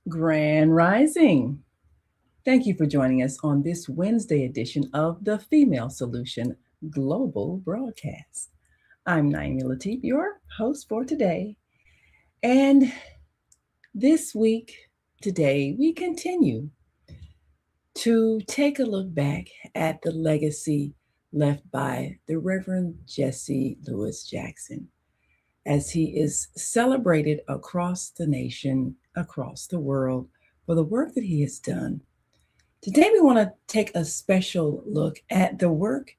Grand Rising. Thank you for joining us on this Wednesday edition of the Female Solution Global Broadcast. I'm Naomi Latif, your host for today. And this week, today, we continue to take a look back at the legacy left by the Reverend Jesse Lewis Jackson as he is celebrated across the nation, across the world, for the work that he has done. Today, we want to take a special look at the work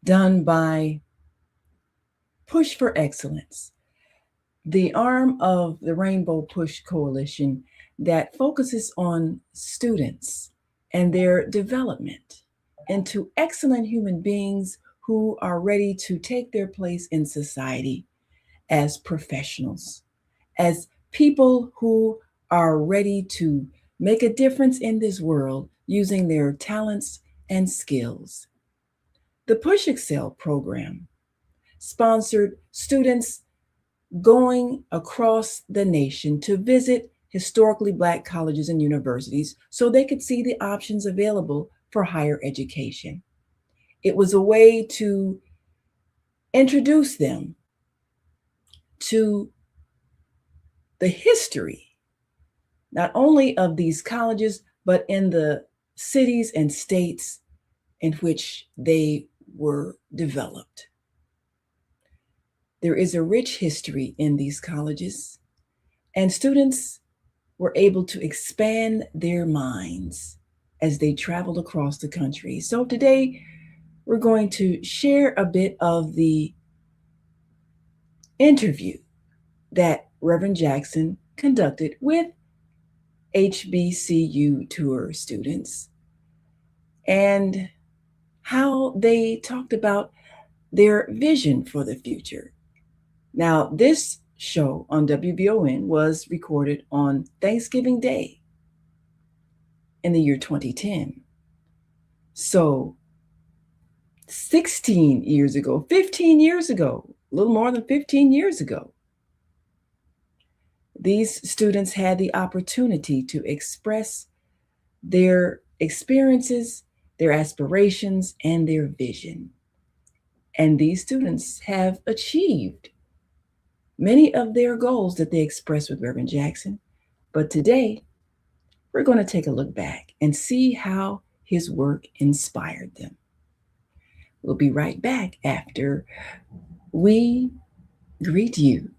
done by Push for Excellence, the arm of the Rainbow Push Coalition that focuses on students and their development into excellent human beings who are ready to take their place in society as professionals, as people who are ready to make a difference in this world using their talents and skills. The Push Excel program sponsored students going across the nation to visit historically Black colleges and universities so they could see the options available for higher education. It was a way to introduce them to the history, not only of these colleges, but in the cities and states in which they were developed. There is a rich history in these colleges, and students were able to expand their minds as they traveled across the country. So today, we're going to share a bit of the interview that Reverend Jackson conducted with HBCU tour students and how they talked about their vision for the future. Now, this show on WVON was recorded on Thanksgiving Day in the year 2010. So 16 years ago, 15 years ago, a little more than 15 years ago, these students had the opportunity to express their experiences, their aspirations, and their vision. And these students have achieved many of their goals that they expressed with Reverend Jackson. But today, we're going to take a look back and see how his work inspired them. We'll be right back after we greet you,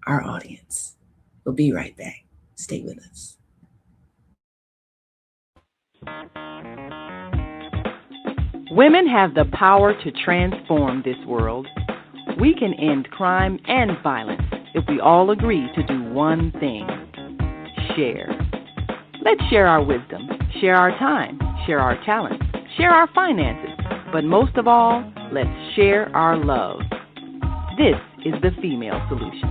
our audience. We'll be right back. Stay with us. Women have the power to transform this world. We can end crime and violence if we all agree to do one thing: share. Let's share our wisdom, share our time, share our talents, share our finances, but most of all, let's share our love. This is the Female Solution.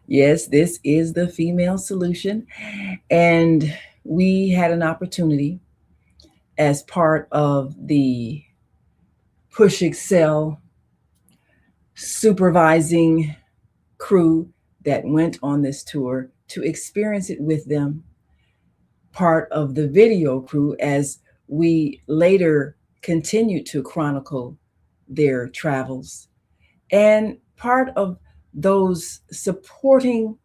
Yes, this is the Female Solution. And we had an opportunity as part of the Push Excel supervising crew that went on this tour to experience it with them, part of the video crew as we later continued to chronicle their travels, and part of those supporting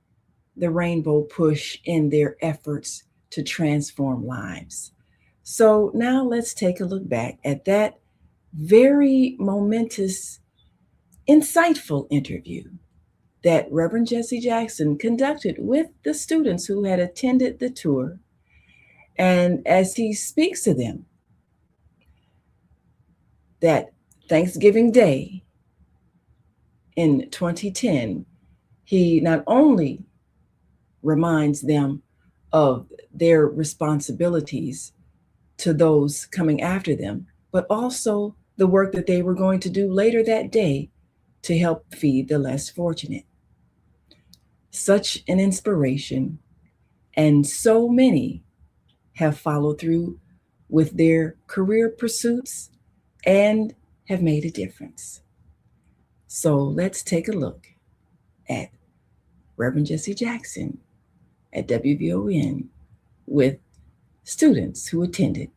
the Rainbow Push in their efforts to transform lives. So now let's take a look back at that very momentous, insightful interview that Reverend Jesse Jackson conducted with the students who had attended the tour. And as he speaks to them, that Thanksgiving Day in 2010, he not only reminds them of their responsibilities to those coming after them, but also the work that they were going to do later that day to help feed the less fortunate. Such an inspiration, and so many have followed through with their career pursuits and have made a difference. So let's take a look at Reverend Jesse Jackson at WVON with students who attended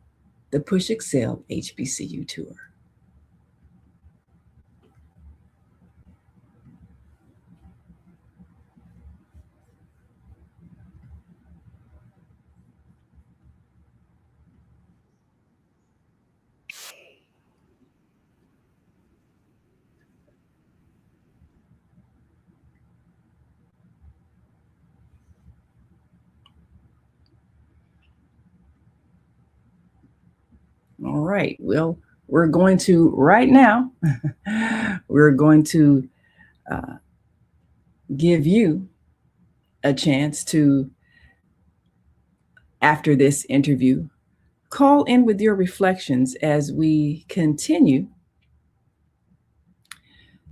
the Push Excel HBCU tour. All right. Well, we're going to right now, we're going to uh, give you a chance to, after this interview, call in with your reflections as we continue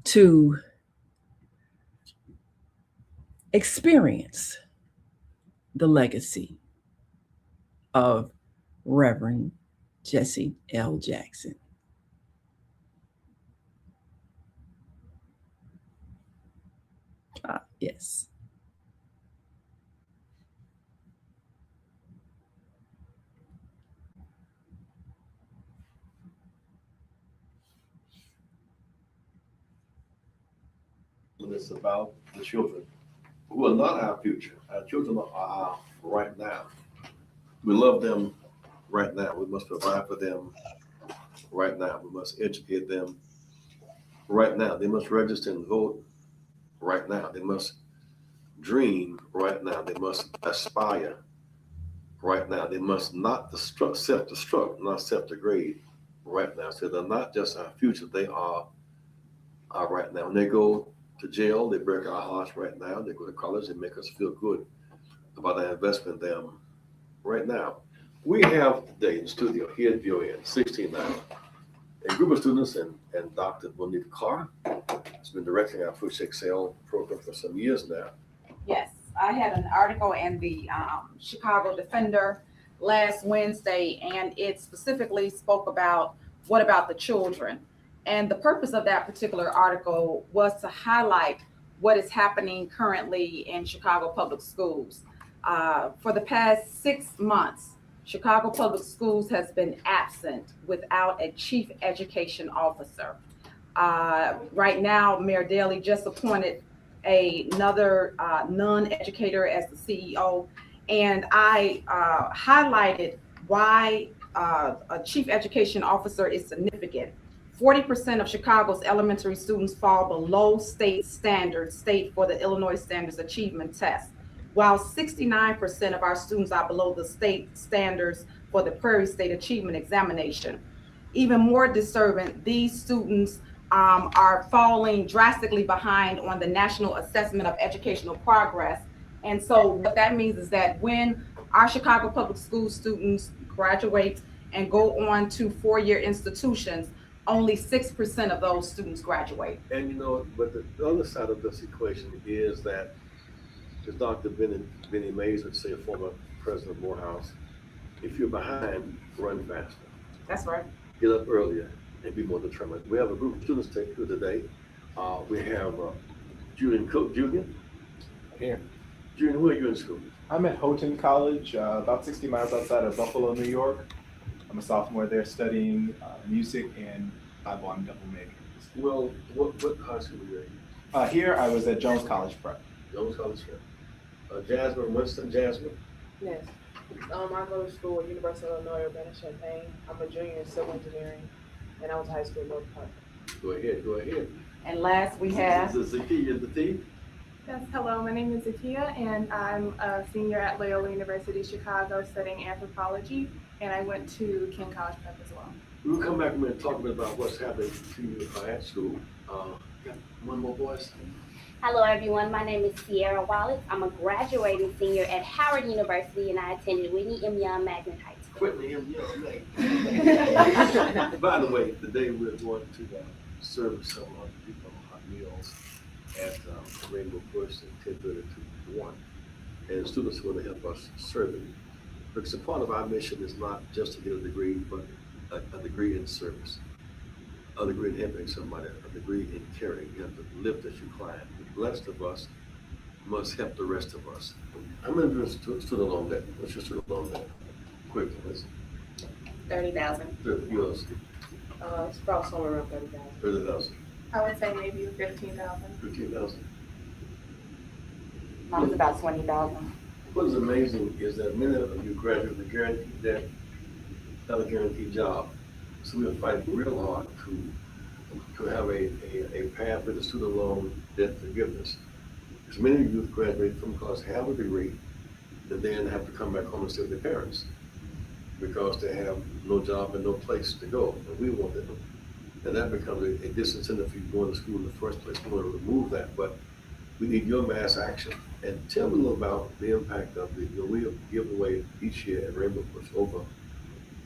to experience the legacy of Reverend Jesse L. Jackson. Yes. It's about the children who are not our future. Our children are our right now. We love them right now. We must provide for them right now. We must educate them right now. They must register and vote right now. They must dream right now. They must aspire right now. They must not self-destruct, not self-degrade right now. So they're not just our future. They are our right now. When they go to jail, they break our hearts right now. They go to college, they make us feel good about our investment in them right now. We have today in the studio here at WVON 69 a group of students and Dr. Monique Carr has been directing our Push Excel program for some years now. Yes, I had an article in the Chicago Defender last Wednesday, and it specifically spoke about what about the children. And the purpose of that particular article was to highlight what is happening currently in Chicago Public Schools. For the past 6 months, Chicago Public Schools has been absent without a chief education officer. Right now, Mayor Daley just appointed another non-educator as the CEO, and I highlighted why a chief education officer is significant. 40% of Chicago's elementary students fall below state standards, state for the Illinois Standards Achievement Test, while 69% of our students are below the state standards for the Prairie State Achievement Examination. Even more disturbing, these students are falling drastically behind on the National Assessment of Educational Progress. And so what that means is that when our Chicago Public School students graduate and go on to four-year institutions, only 6% of those students graduate. And you know, but the other side of this equation is that, as Dr. Benny Mays would say, a former president of Morehouse, if you're behind, run faster. That's right. Get up earlier and be more determined. We have a group of students here today. We have Julian Cook. Julian? Here. Julian, where are you in school? I'm at Houghton College, about 60 miles outside of Buffalo, New York. I'm a sophomore there studying music and Bible. I'm double major. Well, what high school were you in? Here I was at Jones College Prep. Jones College Prep. Jasmine Winston. Jasmine? Yes. I go to school at University of Illinois, Urbana-Champaign. I'm a junior in civil engineering, and I went to high school in North Park. Go ahead. And last we have This is Zakiya the thief. Yes, hello, my name is Zakiya, and I'm a senior at Loyola University Chicago studying anthropology, and I went to King College Prep as well. We'll come back and talk a bit about what's happening to you at school. Got one more voice. Hello everyone, my name is Sierra Wallace. I'm a graduating senior at Howard University and I attended Whitney M. Young Magnet High School. Whitney M. Young. By the way, today we're going to serve some people hot meals at Rainbow Bush at 10:30 to 1. And students are going to help us serve it. Because a part of our mission is not just to get a degree, but a degree in service, a degree in helping somebody, a degree in caring. You have to lift as you climb. The blessed of us must help the rest of us. How many of us student loan debt? What's your student loan debt? Quick, let's 30,000. yours, It's probably somewhere around 30,000. 30,000, I would say maybe 15,000. 15,000. Mine's about 20,000. What is amazing is that many of you graduate with guaranteed debt, not a guaranteed job. So we are fighting real hard to have a path with the student loan debt forgiveness. Because many youth graduate from college, have a degree, and then have to come back home and stay with their parents because they have no job and no place to go. And we want them. And that becomes a disincentive for you going to school in the first place. We want to remove that, but we need your mass action. And tell me a little about the impact of we have given away each year at Rainbow Push over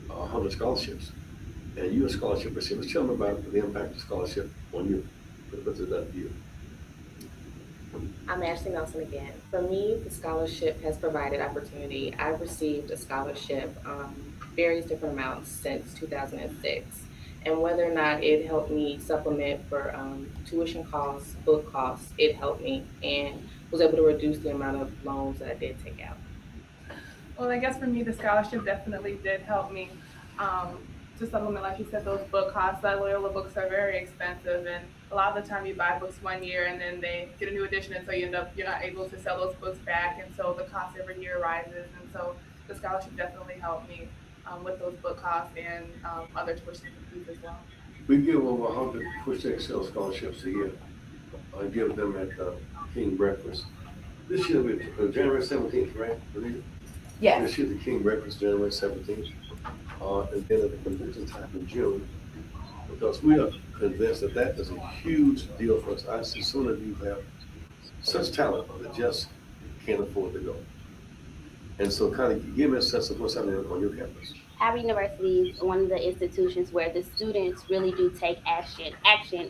100 scholarships. And you're a scholarship receiver. Tell me about the impact of scholarship on you. What does that do? I'm Ashley Nelson again. For me, the scholarship has provided opportunity. I've received a scholarship, various different amounts since 2006. And whether or not it helped me supplement for tuition costs, book costs, it helped me and was able to reduce the amount of loans that I did take out. Well, I guess for me, the scholarship definitely did help me to supplement, like you said, those book costs. That Loyola books are very expensive, and a lot of the time you buy books one year and then they get a new edition, and so you're not able to sell those books back, and so the cost every year rises. And so the scholarship definitely helped me with those book costs and other tuition fees as well. We give over 100 Push to Excel scholarships a year. I give them at King Breakfast. This year, January 17th, right? Yes. This year, the King Breakfast, January 17th. And then at the convention time in June, because we are convinced that is a huge deal for us. I see so many of you have such talent that just can't afford to go. And so kind of give me a sense of what's happening on your campus. Howard University is one of the institutions where the students really do take action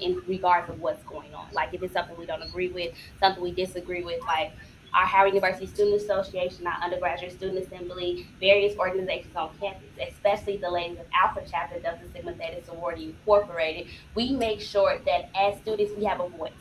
in regards of what's going on. Like if it's something we don't agree with, something we disagree with, like our Howard University Student Association, our Undergraduate Student Assembly, various organizations on campus, especially the ladies of Alpha Chapter, Delta Sigma Theta Sorority Incorporated, we make sure that as students we have a voice.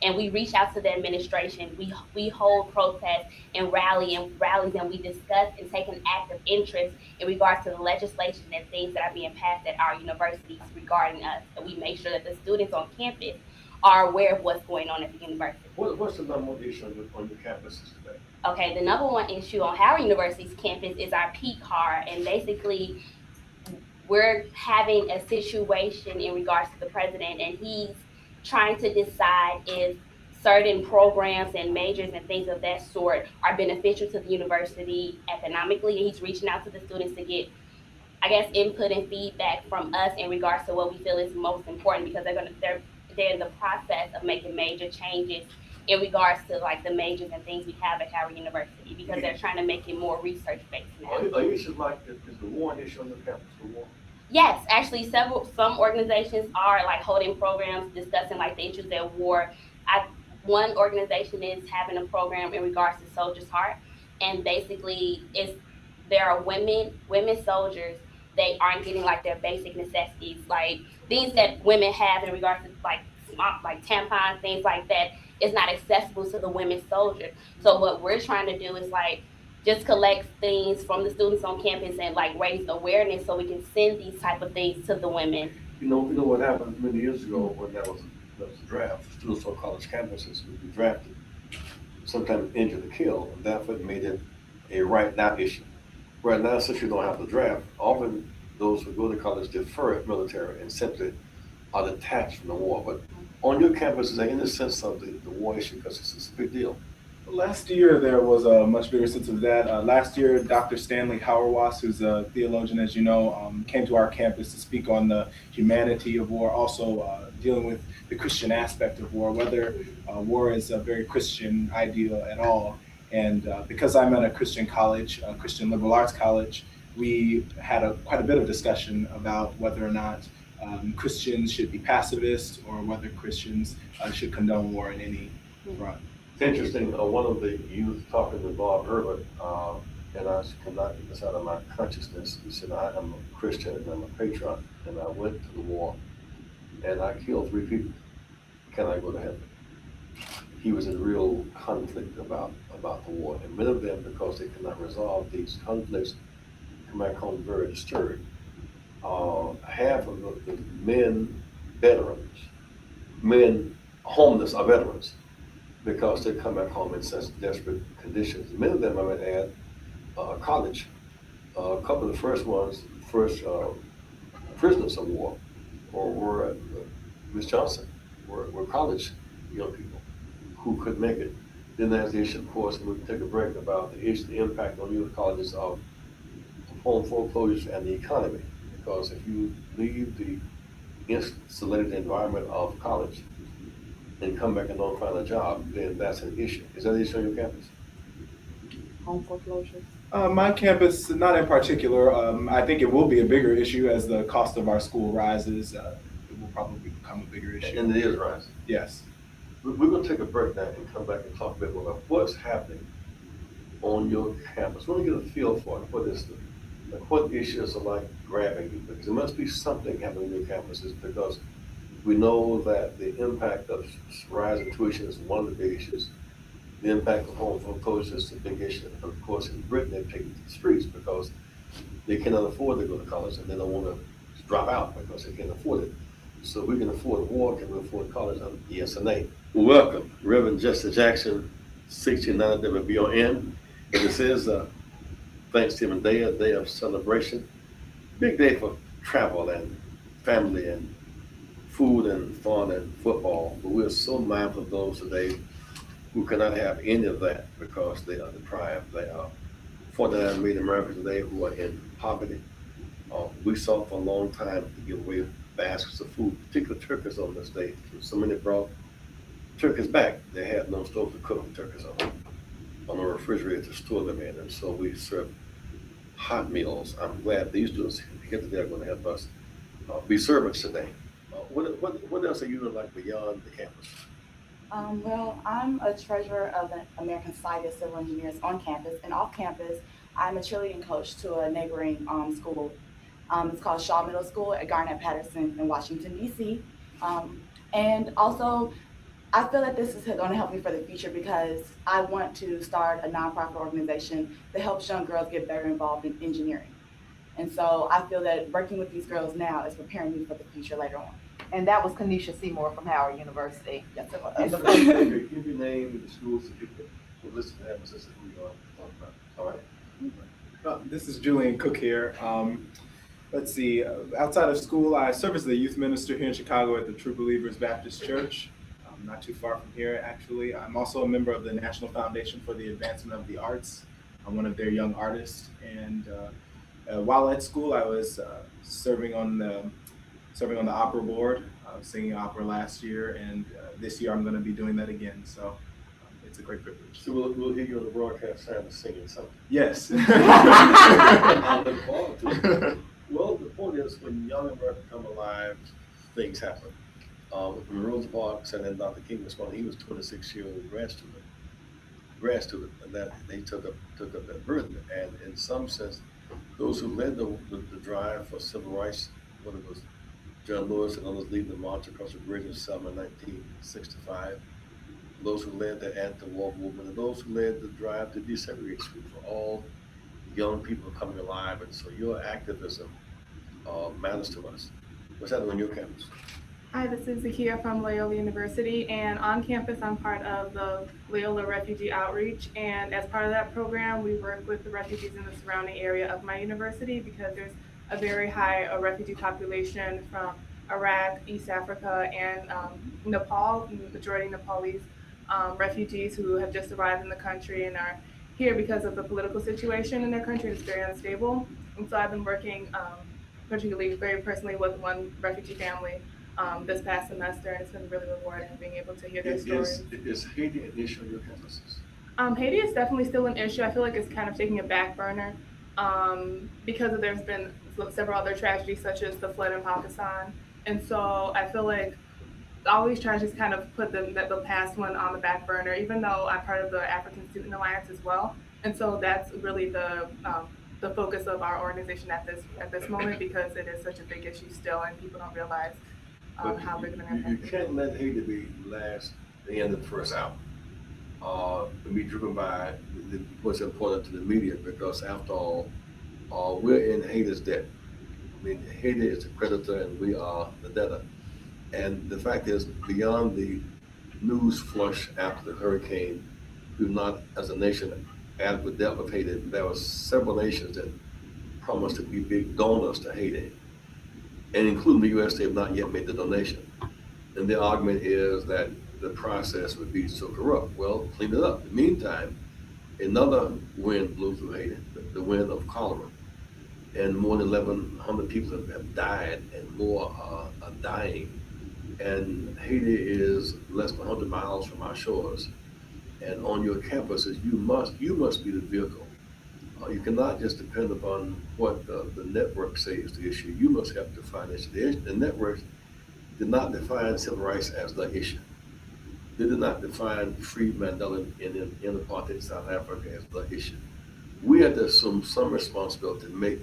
And we reach out to the administration. We hold protests and rallies, and we discuss and take an active interest in regards to the legislation and things that are being passed at our universities regarding us. And we make sure that the students on campus are aware of what's going on at the university. What's the number one issue on your campuses today? Okay, the number one issue on Howard University's campus is our P card, and basically we're having a situation in regards to the president, and he's trying to decide if certain programs and majors and things of that sort are beneficial to the university economically. And he's reaching out to the students to get, I guess, input and feedback from us in regards to what we feel is most important, because they're in the process of making major changes in regards to like the majors and things we have at Howard University, because they're trying to make it more research based now. Are you issues like is the WVON issue on your campus? The WVON? Yes, actually, some organizations are like holding programs discussing like the issues at war. One organization is having a program in regards to Soldier's Heart, and basically there are women soldiers. They aren't getting like their basic necessities, like things that women have in regards to like tampons, things like that. Is not accessible to the women soldiers. So what we're trying to do is like just collect things from the students on campus and like raise awareness so we can send these type of things to the women. You know what happened many years ago when there was a draft. Students on college campuses would be drafted, sometimes injured or killed, and therefore it made it a right now issue. Right now, since you don't have the draft, often those who go to college defer military and simply are detached from the war. But on your campus, is there any sense of the war issue, because it's a big deal? Last year, there was a much bigger sense of that. Last year, Dr. Stanley Hauerwas, who's a theologian, as you know, came to our campus to speak on the humanity of war, also dealing with the Christian aspect of war, whether war is a very Christian ideal at all. And because I'm at a Christian college, a Christian liberal arts college, we had quite a bit of discussion about whether or not Christians should be pacifists or whether Christians should condone war in any front. It's interesting, one of the youth talking to Bob Herbert, and I cannot get this out of my consciousness. He said, I am a Christian and I'm a patriot, and I went to the war and I killed 3 people. Can I go to heaven? he was in real conflict about the war. And many of them, because they could not resolve these conflicts, come back home very disturbed. Half of the men, veterans, men homeless are veterans because they come back home in such desperate conditions. Many of them, I might add, college. A couple of the first prisoners of war, or were Miss Johnson, were college young people who could make it. Then there's the issue, of course, and we can take a break about the impact on youth colleges of home foreclosures and the economy. Because if you leave the insulated environment of college and come back and don't find a job, then that's an issue. Is that an issue on your campus? Home foreclosure. My campus, not in particular. I think it will be a bigger issue as the cost of our school rises. It will probably become a bigger issue. And it is rising. Yes. We're going to take a break now and come back and talk a bit more about what's happening on your campus. We want to get a feel for it. What issues are like grabbing you? Because there must be something happening on your campuses, because we know that the impact of rising tuition is one of the big issues. The impact of home foreclosure is a big issue. And of course, in Britain, they're taking to the streets because they cannot afford to go to college and they don't want to drop out because they can't afford it. So we can afford war, can we afford college? Yes and nay. Welcome, Reverend Jesse Jackson, 69 WVON. And this is Thanksgiving Day, a day of celebration. Big day for travel and family and food and fun and football. But we're so mindful of those today who cannot have any of that because they are deprived. They are 49 million Americans today who are in poverty. We sought for a long time to give away baskets of food, particularly turkeys on this day. So many brought turkeys back. They had no stove to cook the turkeys on a refrigerator to store them in. And so we serve hot meals. I'm glad these students here today are going to help us be servants today. What else are you doing like beyond the campus? Well, I'm a treasurer of the American Society of Civil Engineers on campus, and off campus, I'm a cheerleading coach to a neighboring school. It's called Shaw Middle School at Garnett-Patterson in Washington, D.C. And also, I feel that this is going to help me for the future because I want to start a nonprofit organization that helps young girls get better involved in engineering. And so I feel that working with these girls now is preparing me for the future later on. And that was Kanisha Seymour from Howard University. Yes, it was. Give your name and the schools so people who listen to that and listen who you are talking about. All right. This is Julian Cook here. Let's see. Outside of school, I serve as the youth minister here in Chicago at the True Believers Baptist Church. Not too far from here, actually. I'm also a member of the National Foundation for the Advancement of the Arts. I'm one of their young artists. And while at school, I was serving on the opera board. I was singing opera last year, and this year I'm going to be doing that again. So it's a great privilege. So we'll hear you on the broadcast singing something. Yes. I look forward to it. Well, the point is, when young America come alive, things happen. When Rosa Parks and then Dr. King was born, he was 26-year-old grad student, and that they took up that burden. And in some sense, those who led the drive for civil rights, whether it was John Lewis and others leading the march across the bridge in Selma in 1965, those who led the anti-war movement, and those who led the drive to desegregate schools were all young people coming alive. And so your activism matters to us. What's happening on your campus? Hi, this is Zakia from Loyola University, and on campus I'm part of the Loyola Refugee Outreach, and as part of that program we work with the refugees in the surrounding area of my university because there's a very high refugee population from Iraq, East Africa, and Nepal, majority Nepalese refugees who have just arrived in the country and are here because of the political situation in their country. It's very unstable, and so I've been working particularly very personally with one refugee family this past semester, and it's been really rewarding being able to hear their stories. Is Haiti an issue on your campuses? Haiti is definitely still an issue. I feel like it's kind of taking a back burner because there's been several other tragedies such as the flood in Pakistan, and so I feel like all these tragedies kind of put the past one on the back burner, even though I'm part of the African Student Alliance as well, and so that's really the focus of our organization at this moment because it is such a big issue still, and people don't realize how big of an impact. You can't let Haiti be the end of the first hour. to be driven by what's important to the media, because after all, we're in Haiti's debt. I mean, Haiti is the creditor and we are the debtor. And the fact is, beyond the news flush after the hurricane, we've not, as a nation, adequately dealt with Haiti. There were several nations that promised to be big donors to Haiti, and including the U.S., they have not yet made the donation. And the argument is that the process would be so corrupt. Well, clean it up. In the meantime, another wind blew through Haiti, the wind of cholera, and more than 1,100 people have died, and more are dying. And Haiti is less than 100 miles from our shores. And on your campuses, you must be the vehicle. You cannot just depend upon what the network says is the issue. You must help define the issue. The networks did not define civil rights as the issue. They did not define free Mandela in apartheid South Africa as the issue. We had to assume some responsibility to make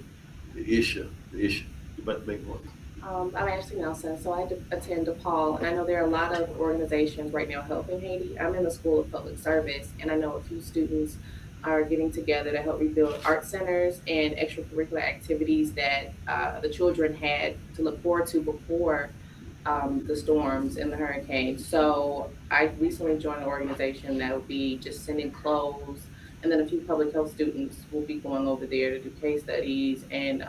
the issue the issue. You might make one. I'm Ashley Nelson, so I attend DePaul, and I know there are a lot of organizations right now helping Haiti. I'm in the School of Public Service, and I know a few students are getting together to help rebuild art centers and extracurricular activities that the children had to look forward to before the storms and the hurricane. So I recently joined an organization that will be just sending clothes, and then a few public health students will be going over there to do case studies and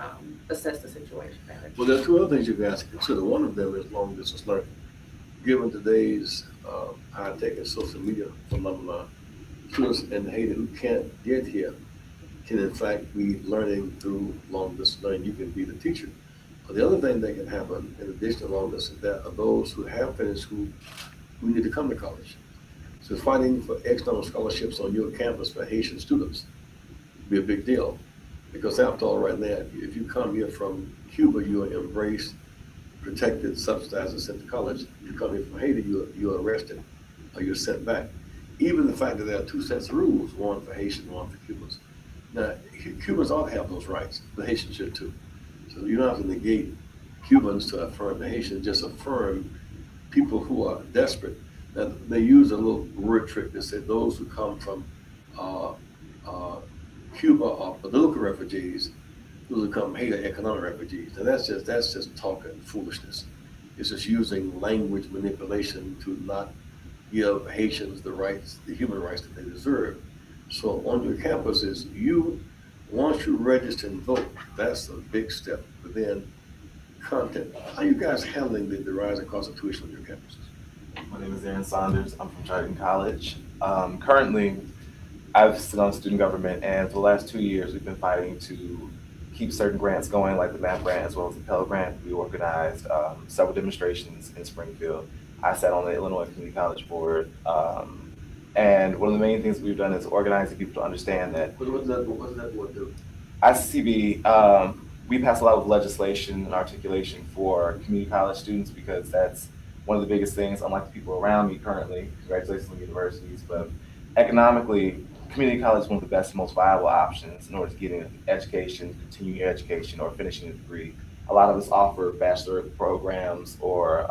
assess the situation better. Well, there are two other things you guys can consider. One of them is long distance learning. Given today's high-tech and social media phenomena, students in Haiti who can't get here can in fact be learning through long distance learning. You can be the teacher. But the other thing that can happen in addition to long distance, there are those who have finished school who need to come to college. So fighting for external scholarships on your campus for Haitian students would be a big deal. Because after all, right now, if you come here from Cuba, you are embraced, protected, subsidized, and sent to college. If you come here from Haiti, you're arrested or you're sent back. Even the fact that there are two sets of rules, one for Haitians, one for Cubans. Now, Cubans ought to have those rights, the Haitians should too. So you don't have to negate Cubans to affirm the Haitians, just affirm people who are desperate. Now, they use a little word trick that said those who come from Cuba are political refugees, those who come from Haiti are economic refugees. And that's just talk and foolishness. It's just using language manipulation to not give Haitians the rights, the human rights that they deserve. So on your campuses, once you register and vote, that's a big step. But then content, how are you guys handling the rising cost of tuition on your campuses? My name is Aaron Saunders. I'm from Trident College. Currently, I've sit on student government, and for the last 2 years, we've been fighting to keep certain grants going, like the MAP grant as well as the Pell Grant. We organized several demonstrations in Springfield. I sat on the Illinois Community College Board, and one of the main things we've done is organizing people to understand that. What does that board do? ICCB, we pass a lot of legislation and articulation for community college students because that's one of the biggest things, unlike the people around me currently, congratulations on universities, but economically, community college is one of the best, most viable options in order to get an education, continue your education, or finishing a degree. A lot of us offer bachelor programs or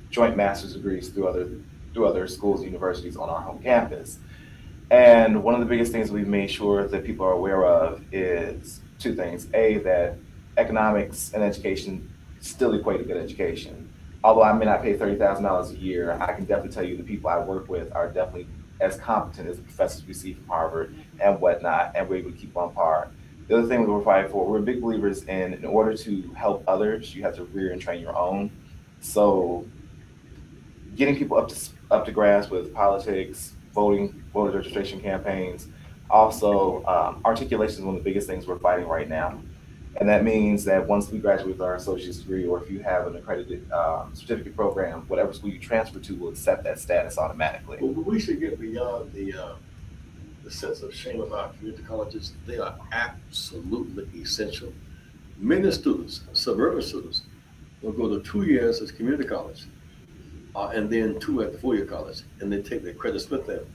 joint master's degrees through other schools and universities on our home campus. And one of the biggest things we've made sure that people are aware of is two things. A, that economics and education still equate to good education. Although I may not pay $30,000 a year, I can definitely tell you the people I work with are definitely as competent as the professors we see from Harvard and whatnot, and we're able to keep on par. The other thing we're fighting for, we're big believers in order to help others, you have to rear and train your own. So getting people up to grasp with politics, voter registration campaigns, also articulation is one of the biggest things we're fighting right now. And that means that once we graduate with our associate's degree, or if you have an accredited certificate program, whatever school you transfer to will accept that status automatically. Well, we should get beyond the sense of shame about community colleges. They are absolutely essential. Many students, suburban students, will go to 2 years as community college, and then 2 at the 4-year college, and they take their credits with them.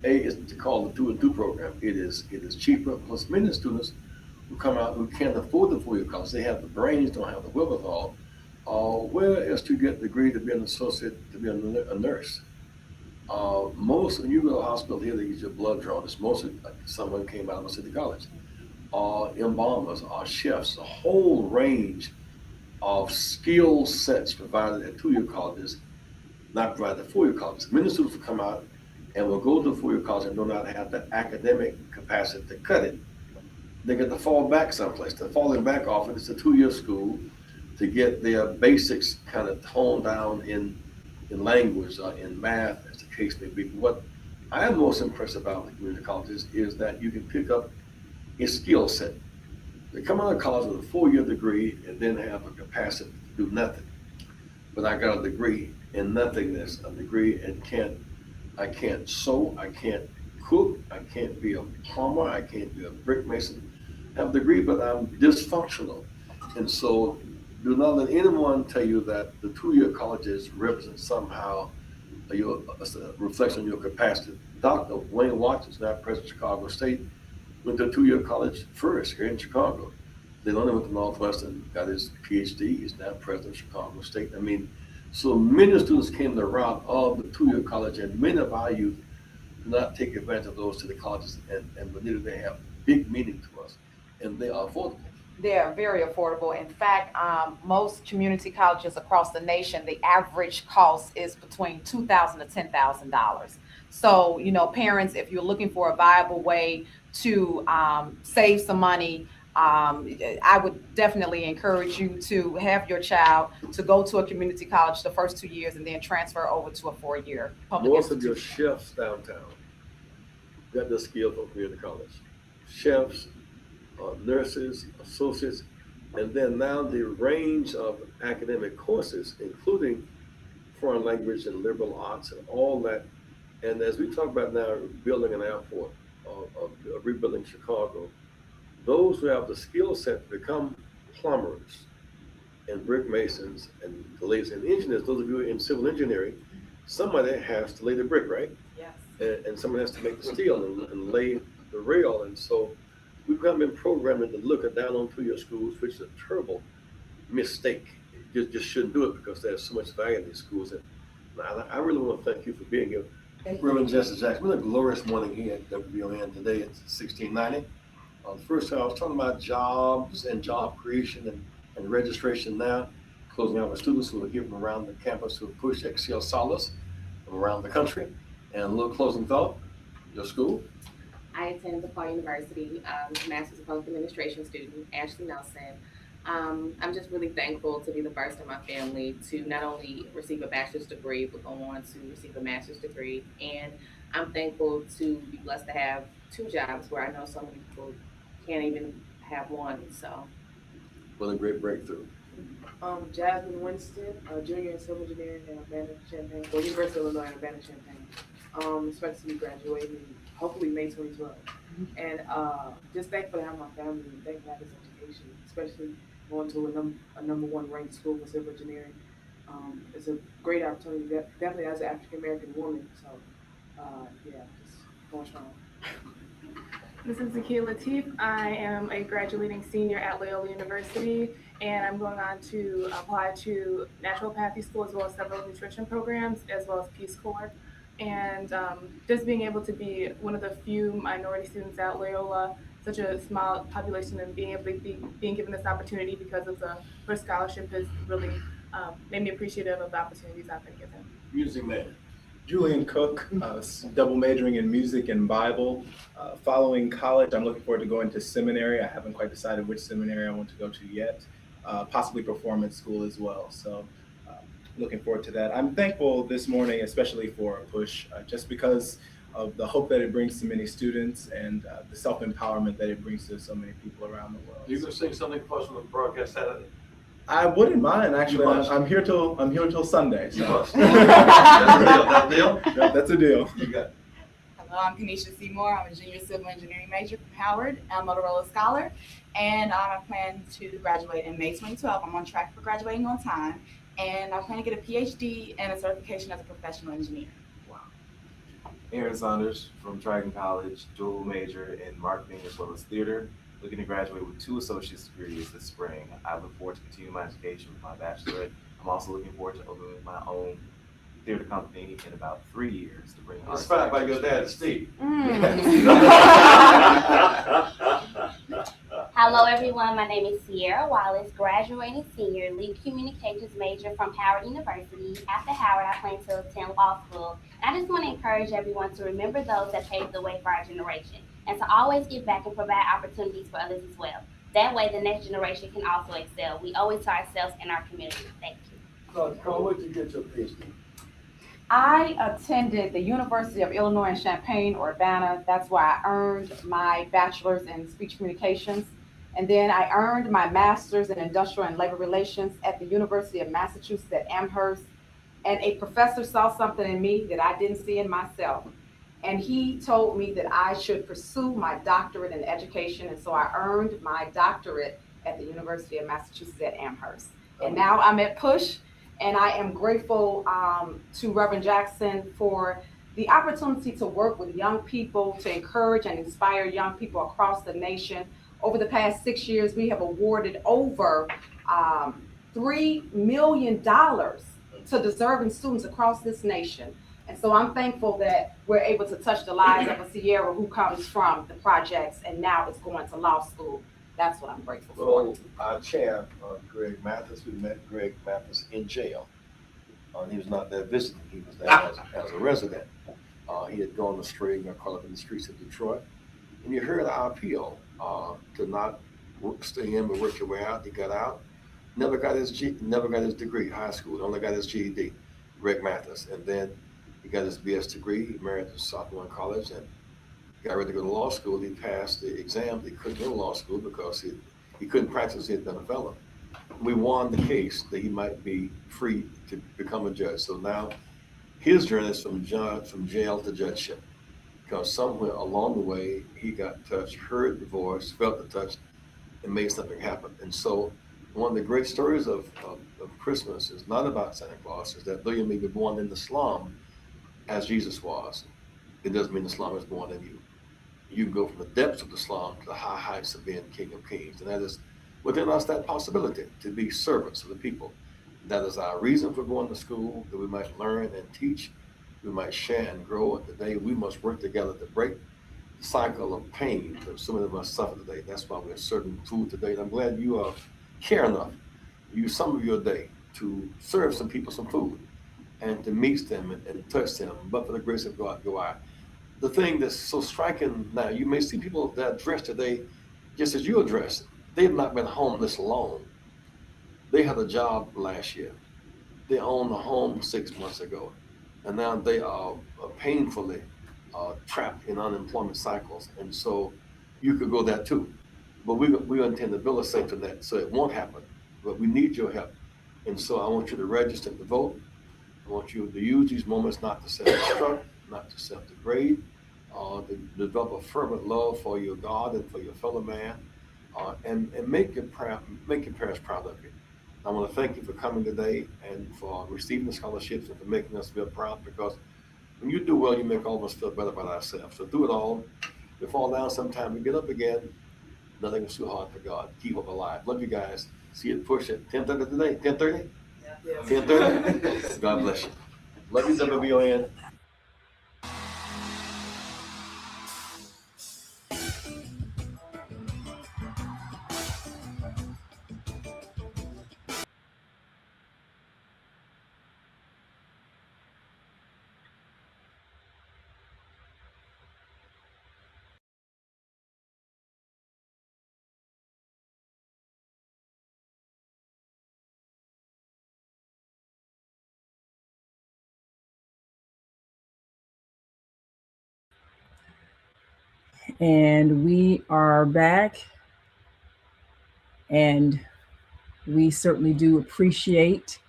A is called the 2 and 2 program. It is cheaper. Plus, many students who come out who can't afford the 4-year college, they have the brains, don't have the wherewithal. Where else to get the degree to be an associate, to be a nurse? Most, when you go to a hospital here, they get your blood drawn. It's mostly like someone came out of a city college. Embalmers, chefs, a whole range of skill sets provided at two-year colleges, not provided at four-year colleges. Many students will come out and will go to four-year college and do not have the academic capacity to cut it. They get to fall back someplace. They're falling back off it. It's a two-year school to get their basics kind of toned down in language or in math, as the case may be. What I am most impressed about the community colleges is that you can pick up a skill set. They come out of college with a four-year degree and then have a capacity to do nothing. But I got a degree in nothingness, a degree and I can't sew, I can't cook, I can't be a plumber, I can't be a brick mason. I have a degree, but I'm dysfunctional. And so do not let anyone tell you that the two-year colleges represent somehow a reflection of your capacity. Dr. Wayne Watkins, now president of Chicago State, went to a two-year college first here in Chicago. Then only went to Northwestern, got his PhD. He's now president of Chicago State. I mean, so many students came the route of the two-year college, and many of our youth do not take advantage of those to the colleges, and but neither they have big meaning to us, and they are affordable. They are very affordable. In fact, most community colleges across the nation, the average cost is between $2,000 to $10,000. So, parents, if you're looking for a viable way to save some money, I would definitely encourage you to have your child to go to a community college the first 2 years and then transfer over to a four-year public Most of your institution. chefs downtown got their skill from community college. Chefs, nurses, associates, and then now the range of academic courses, including foreign language and liberal arts and all that. And as we talk about now, building an airport, rebuilding Chicago, those who have the skill set to become plumbers and brick masons and lathes and engineers, those of you in civil engineering, somebody has to lay the brick, right? Yes. And someone has to make the steel and lay the rail. And so we've kind of been programming to look down on two-year schools, which is a terrible mistake. You just shouldn't do it because there's so much value in these schools. And I really want to thank you for being here. Reverend Justice Jackson, it's been a glorious morning here at WVON today at 1690. First time I was talking about jobs and job creation and registration now, closing out with students who are here from around the campus who push Excel Solace from around the country. And a little closing thought, your school. I attend DePaul University, Master's of Public Administration student, Ashley Nelson. I'm just really thankful to be the first in my family to not only receive a bachelor's degree, but go on to receive a master's degree. And I'm thankful to be blessed to have two jobs where I know so many people can't even have one. So, What a great breakthrough. Jasmine Winston, junior in civil engineering at Urbana-Champaign, well, University of Illinois at Urbana-Champaign. Expected to be graduating hopefully May 2012. And just thankful to have my family and thankful to have this education, especially going to a number one ranked school for civil engineering. It's a great opportunity, definitely as an African American woman. So, just going strong. This is Zakia Latif. I am a graduating senior at Loyola University, and I'm going on to apply to naturopathy school as well as several nutrition programs, as well as Peace Corps. And just being able to be one of the few minority students at Loyola, such a small population, and being able to being given this opportunity because of the first scholarship has really made me appreciative of the opportunities I've been given. Music man. Julian Cook, double majoring in music and Bible. Following college, I'm looking forward to going to seminary. I haven't quite decided which seminary I want to go to yet. Possibly performance school as well. So looking forward to that. I'm thankful this morning, especially for Push, just because of the hope that it brings to many students and the self-empowerment that it brings to so many people around the world. You gonna sing something for us on the broadcast Saturday? I wouldn't mind, actually. I'm here till Sunday. So. You must. That's a deal? That's a deal. You got it. Hello, I'm Kenesha Seymour. I'm a junior civil engineering major from Howard. I'm a Motorola Scholar, and I plan to graduate in May 2012. I'm on track for graduating on time, and I plan to get a PhD and a certification as a professional engineer. Wow. Aaron Saunders from Triton College, dual major in marketing as well as theater. Looking to graduate with 2 associate's degrees this spring. I look forward to continuing my education with my bachelorette. I'm also looking forward to opening my own theater company in about 3 years to bring arts. Inspired by your dad, Steve. Hello, everyone. My name is Sierra Wallace, graduating senior, lead communications major from Howard University. After Howard, I plan to attend law school. And I just want to encourage everyone to remember those that paved the way for our generation and to always give back and provide opportunities for others as well. That way, the next generation can also excel. We owe it to ourselves and our community. Thank you. Carl, where'd you get your PhD? I attended the University of Illinois in Champaign-Urbana. That's where I earned my bachelor's in speech communications. And then I earned my master's in industrial and labor relations at the University of Massachusetts at Amherst. And a professor saw something in me that I didn't see in myself. And he told me that I should pursue my doctorate in education. And so I earned my doctorate at the University of Massachusetts at Amherst. And now I'm at Push. And I am grateful to Reverend Jackson for the opportunity to work with young people, to encourage and inspire young people across the nation. Over the past 6 years, we have awarded over $3 million to deserving students across this nation. And so I'm thankful that we're able to touch the lives of a Sierra who comes from the projects and now is going to law school. That's what I'm grateful for. So our chair, Greg Mathis, we met Greg Mathis in jail. He was not there visiting, he was there as a resident. He had gone astray and got caught up in the streets of Detroit. And you heard our appeal to not stay in but work your way out. He got out, never got his degree, high school, only got his GED, Greg Mathis. And then he got his BS degree, he married a sophomore in college, and got ready to go to law school. He passed the exams. He couldn't go to law school because he couldn't practice. He had been a felon. We won the case that he might be free to become a judge. So now his journey is from jail to judgeship, because somewhere along the way he got touched, heard the voice, felt the touch, and made something happen. And so one of the great stories of Christmas is not about Santa Claus, is that though you may be born in the slum as Jesus was, it doesn't mean the slum is born in you. You can go from the depths of the slum to the high heights of being King of Kings. And that is within us, that possibility to be servants of the people. That is our reason for going to school, that we might learn and teach, we might share and grow. And today we must work together to break the cycle of pain that so many of us suffer today. That's why we're serving food today. And I'm glad you care enough, use some of your day to serve some people some food and to meet them and touch them. But for the grace of God, go I. The thing that's so striking now, you may see people that are dressed today just as you're dressed. They've not been homeless long. They had a job last year. They owned a home 6 months ago. And now they are painfully trapped in unemployment cycles. And so you could go there too. But we intend to build a safety net so it won't happen. But we need your help. And so I want you to register to vote. I want you to use these moments not to self-destruct, not to self-degrade, to develop a fervent love for your God and for your fellow man, and make your parents proud of you. I want to thank you for coming today and for receiving the scholarships and for making us feel proud, because when you do well, you make all of us feel better about ourselves. So do it all. We fall down sometime, we get up again. Nothing is too hard for God. Keep up alive. Love you guys. See you at Push at 10:30 today. 10:30? Yeah. 10:30? God bless you. Love you, WVON. And we are back, and we certainly do appreciate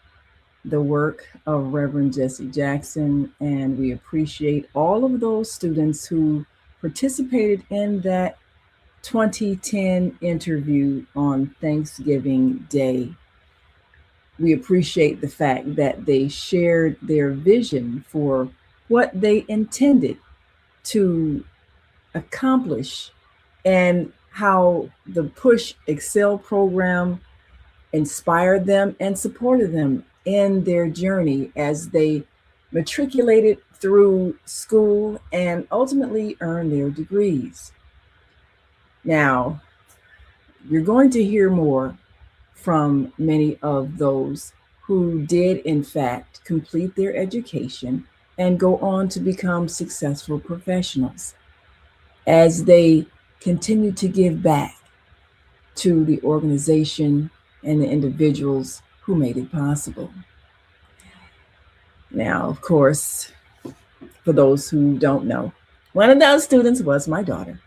the work of Reverend Jesse Jackson, and we appreciate all of those students who participated in that 2010 interview on Thanksgiving Day. We appreciate the fact that they shared their vision for what they intended to accomplish and how the Push Excel program inspired them and supported them in their journey as they matriculated through school, and ultimately earned their degrees. Now, you're going to hear more from many of those who did, in fact, complete their education and go on to become successful professionals as they continue to give back to the organization and the individuals who made it possible. Now, of course, for those who don't know, one of those students was my daughter.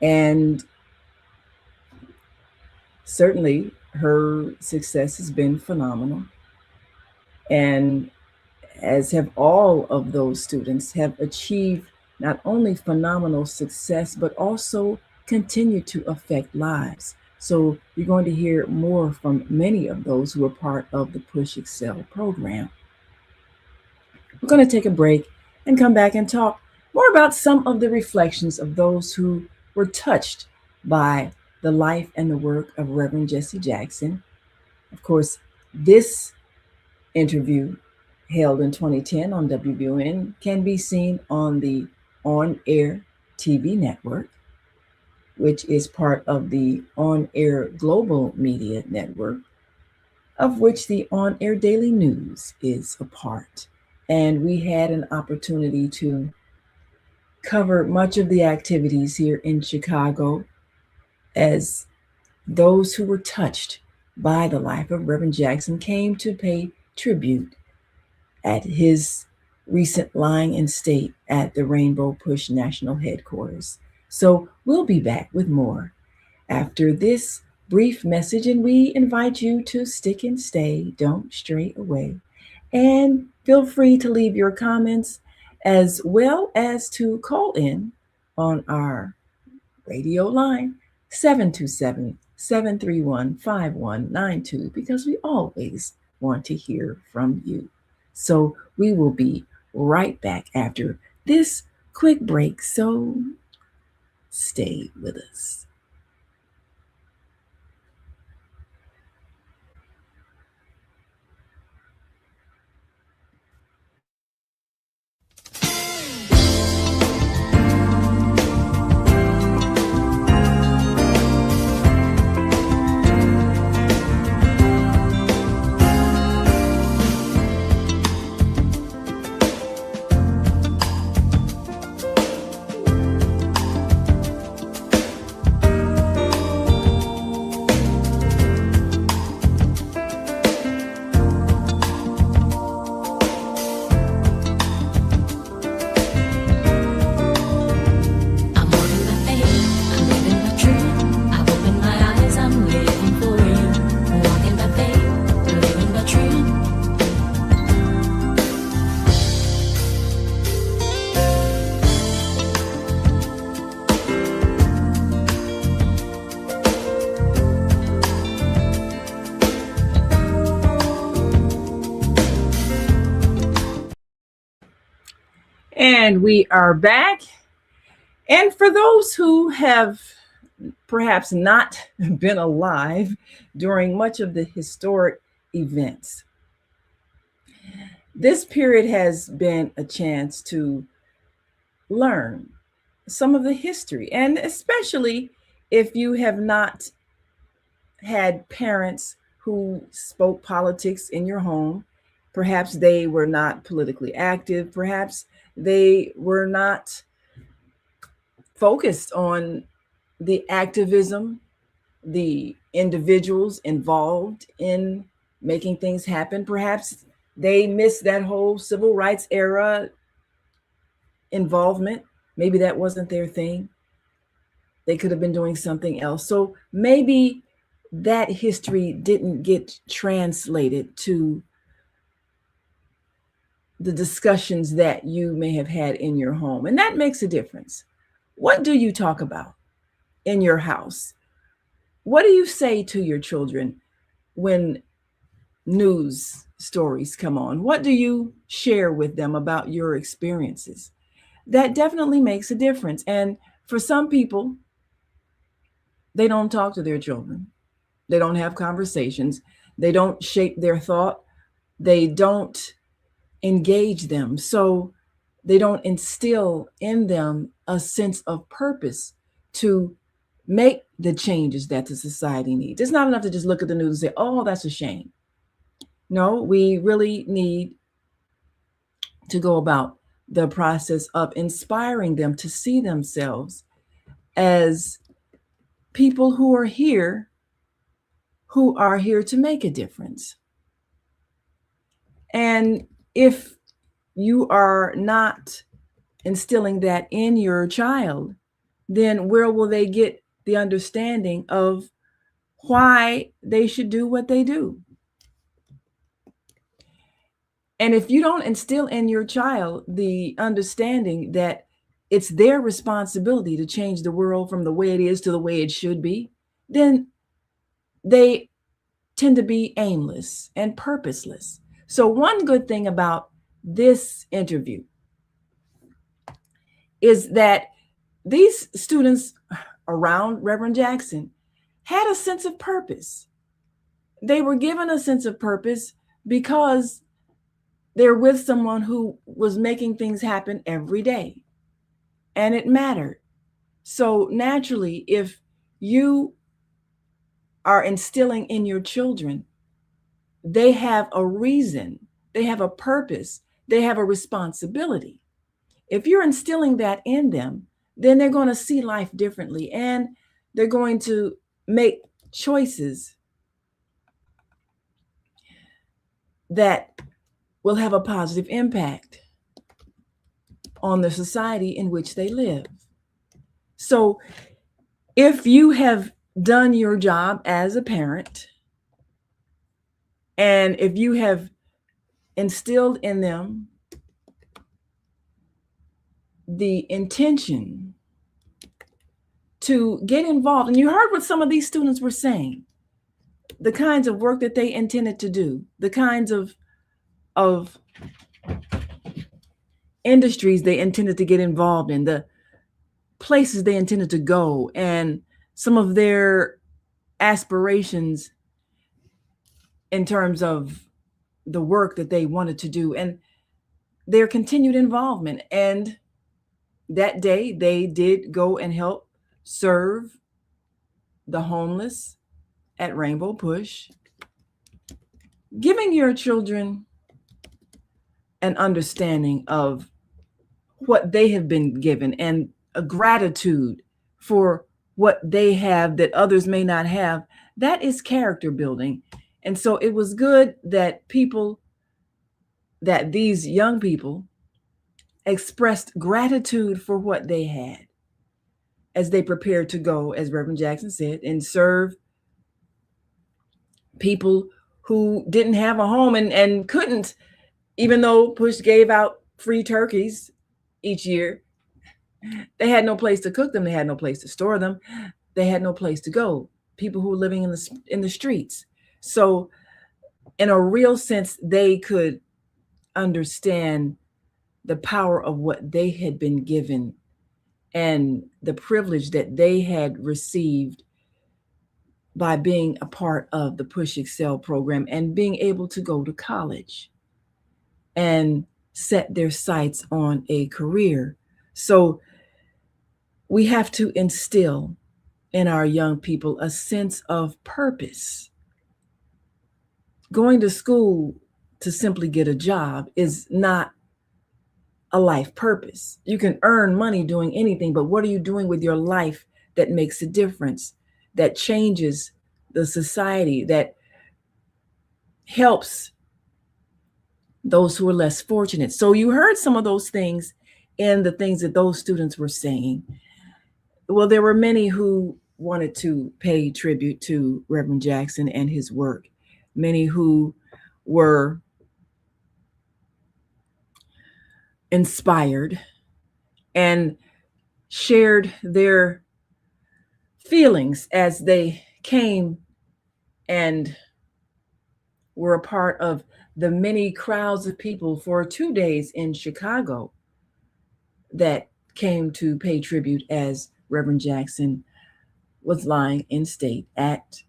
And certainly her success has been phenomenal. And as have all of those students have achieved not only phenomenal success, but also continue to affect lives. So you're going to hear more from many of those who are part of the Push Excel program. We're going to take a break and come back and talk more about some of the reflections of those who were touched by the life and the work of Reverend Jesse Jackson. Of course, this interview held in 2010 on WVON can be seen on the On Air TV network, which is part of the On Air Global Media Network, of which the On Air Daily News is a part. And we had an opportunity to cover much of the activities here in Chicago as those who were touched by the life of Reverend Jackson came to pay tribute at his recent lying in state at the Rainbow Push National Headquarters. So we'll be back with more after this brief message, and we invite you to stick and stay, don't stray away. And feel free to leave your comments as well as to call in on our radio line 727-731-5192 because we always want to hear from you. So we will be right back after this quick break. So stay with us. And we are back. And for those who have perhaps not been alive during much of the historic events, this period has been a chance to learn some of the history, and especially if you have not had parents who spoke politics in your home. Perhaps they were not politically active, perhaps they were not focused on the activism, the individuals involved in making things happen. Perhaps they missed that whole civil rights era involvement. Maybe that wasn't their thing. They could have been doing something else. So maybe that history didn't get translated to the discussions that you may have had in your home. And that makes a difference. What do you talk about in your house? What do you say to your children when news stories come on? What do you share with them about your experiences? That definitely makes a difference. And for some people, they don't talk to their children. They don't have conversations. They don't shape their thought. They don't engage them, so they don't instill in them a sense of purpose to make the changes that the society needs. It's not enough to just look at the news and say, oh, that's a shame. No, we really need to go about the process of inspiring them to see themselves as people who are here to make a difference. And if you are not instilling that in your child, then where will they get the understanding of why they should do what they do? And if you don't instill in your child the understanding that it's their responsibility to change the world from the way it is to the way it should be, then they tend to be aimless and purposeless. So one good thing about this interview is that these students around Reverend Jackson had a sense of purpose. They were given a sense of purpose because they're with someone who was making things happen every day, and it mattered. So naturally, if you are instilling in your children, they have a reason, they have a purpose, they have a responsibility. If you're instilling that in them, then they're going to see life differently, and they're going to make choices that will have a positive impact on the society in which they live. So if you have done your job as a parent, and if you have instilled in them the intention to get involved, and you heard what some of these students were saying, the kinds of work that they intended to do, the kinds of industries they intended to get involved in, the places they intended to go, and some of their aspirations in terms of the work that they wanted to do, and their continued involvement. And that day they did go and help serve the homeless at Rainbow Push. Giving your children an understanding of what they have been given and a gratitude for what they have that others may not have, that is character building. And so it was good that these young people expressed gratitude for what they had as they prepared to go, as Reverend Jackson said, and serve people who didn't have a home and couldn't, even though Push gave out free turkeys each year, they had no place to cook them. They had no place to store them. They had no place to go. People who were living in the streets. So in a real sense, they could understand the power of what they had been given and the privilege that they had received by being a part of the Push Excel program and being able to go to college and set their sights on a career. So we have to instill in our young people a sense of purpose. Going to school to simply get a job is not a life purpose. You can earn money doing anything, but what are you doing with your life that makes a difference, that changes the society, that helps those who are less fortunate? So you heard some of those things in the things that those students were saying. Well, there were many who wanted to pay tribute to Reverend Jackson and his work, many who were inspired and shared their feelings as they came and were a part of the many crowds of people for 2 days in Chicago that came to pay tribute as Reverend Jackson was lying in state at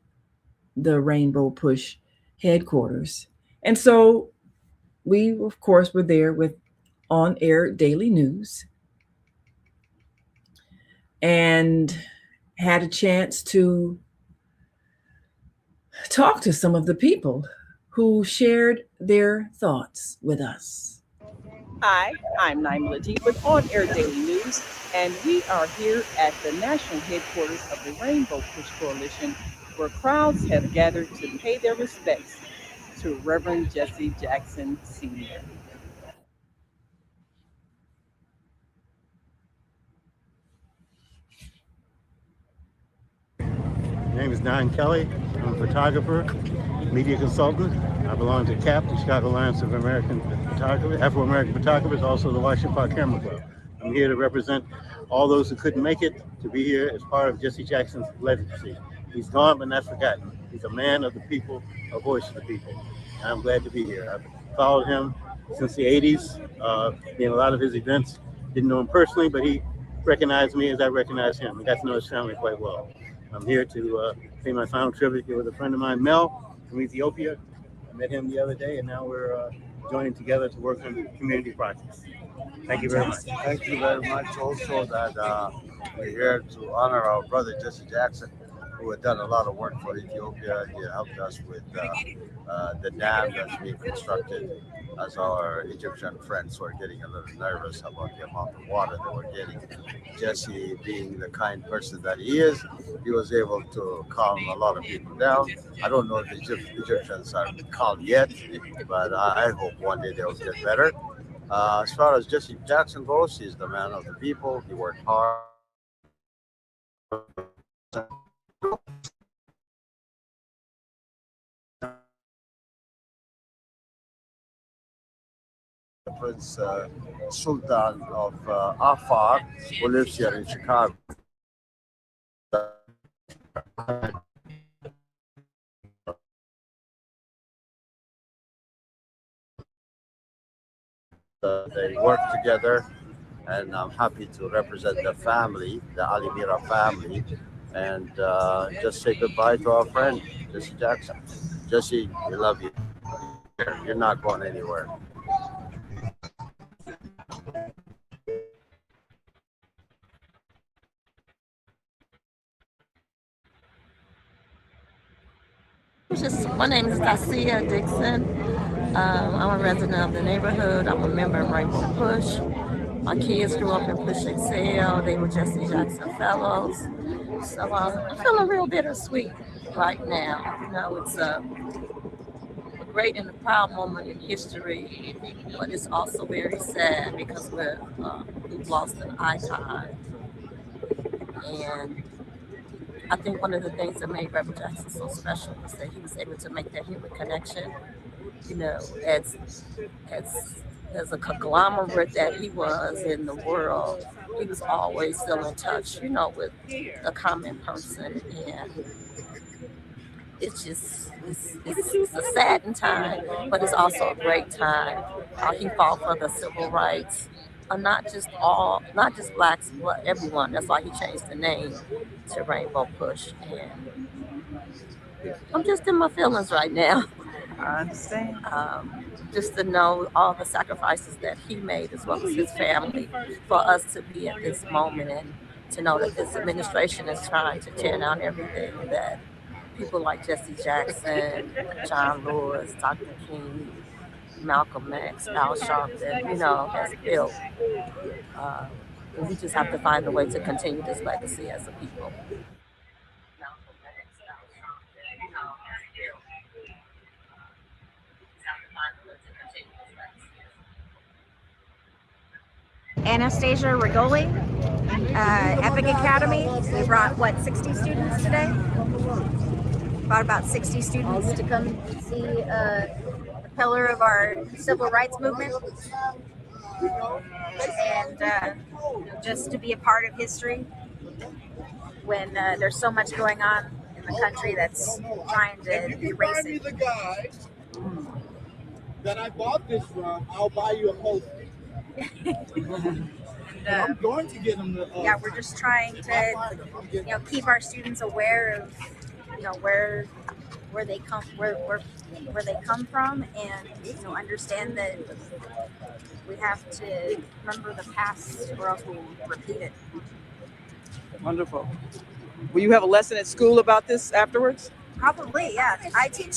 the Rainbow Push headquarters. And so we, of course, were there with on air daily news and had a chance to talk to some of the people who shared their thoughts with us. Hi, I'm Naima Latif with On Air Daily News, and we are here at the national headquarters of the Rainbow Push Coalition, where crowds have gathered to pay their respects to Reverend Jesse Jackson Sr. My name is Don Kelly. I'm a photographer, media consultant. I belong to CAP, the Chicago Alliance of American Photographers, Afro-American Photographers, also the Washington Park Camera Club. I'm here to represent all those who couldn't make it, to be here as part of Jesse Jackson's legacy. He's gone but not forgotten. He's a man of the people, a voice of the people. And I'm glad to be here. I've followed him since the 80s, in a lot of his events. Didn't know him personally, but he recognized me as I recognized him. We got to know his family quite well. I'm here to pay my final tribute here with a friend of mine, Mel, from Ethiopia. I met him the other day, and now we're joining together to work on community projects. Thank you very much. Thank you very much. Also, that we're here to honor our brother Jesse Jackson, who had done a lot of work for Ethiopia. He helped us with the dam that's being constructed, as our Egyptian friends were getting a little nervous about the amount of water they were getting. Jesse, being the kind person that he is, he was able to calm a lot of people down. I don't know if the Egyptians are calm yet, but I hope one day they'll get better. As far as Jesse Jackson goes, he's the man of the people. He worked hard. Prince Sultan of Afar, who lives here in Chicago. They work together, and I'm happy to represent the family, the Ali Mira family, and just say goodbye to our friend, Jesse Jackson. Jesse, we love you. You're not going anywhere. My name is Dacia Dixon. I'm a resident of the neighborhood. I'm a member of Rainbow Push. My kids grew up in Push Excel. They were Jesse Jackson Fellows. So I'm feeling real bittersweet right now. You know, it's a great and a proud moment in history, but it's also very sad because we've lost an icon. And I think one of the things that made Reverend Jackson so special was that he was able to make that human connection. You know, as a conglomerate that he was in the world, he was always still in touch, you know, with a common person. And it's a sad time, but it's also a great time. He fought for the civil rights. Not just blacks, but everyone. That's why he changed the name to Rainbow Push. And I'm just in my feelings right now. I understand. Just to know all the sacrifices that he made, as well as his family, for us to be at this moment, and to know that this administration is trying to tear down everything that people like Jesse Jackson, John Lewis, Dr. King, Malcolm X, Al Sharpton, you know, has built. We just have to find a way to continue this legacy as a people. Anastasia Rigoli, Epic Academy. We brought, 60 students today? About 60 students to come see the pillar of our civil rights movement. And just to be a part of history when there's so much going on in the country that's trying to erase it. The guy that I bought this from, I'll buy you a poster. I'm going to get them. Yeah, we're just trying to, keep our students aware of, where they come, where where they come from, and understand that we have to remember the past, or else we'll repeat it. Wonderful. Will you have a lesson at school about this afterwards? Probably, yeah. I teach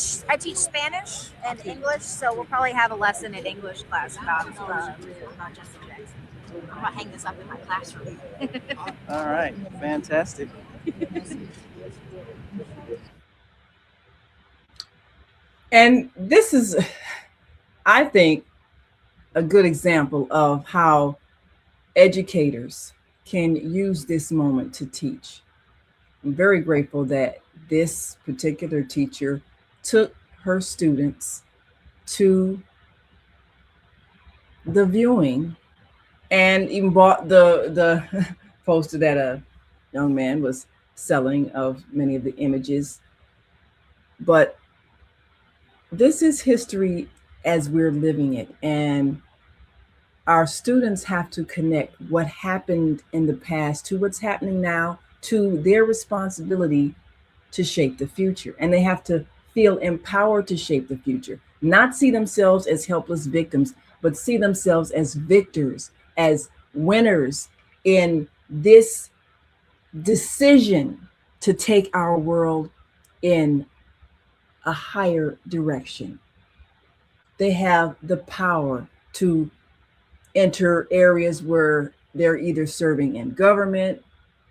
Spanish and English, so we'll probably have a lesson in English class about Jesse Jackson. I'm gonna hang this up in my classroom. All right, fantastic. And this is, I think, a good example of how educators can use this moment to teach. I'm very grateful that this particular teacher took her students to the viewing and even bought the poster that a young man was selling of many of the images. But this is history as we're living it, and our students have to connect what happened in the past to what's happening now, to their responsibility to shape the future. And they have to feel empowered to shape the future, not see themselves as helpless victims, but see themselves as victors, as winners in this decision to take our world in a higher direction. They have the power to enter areas where they're either serving in government,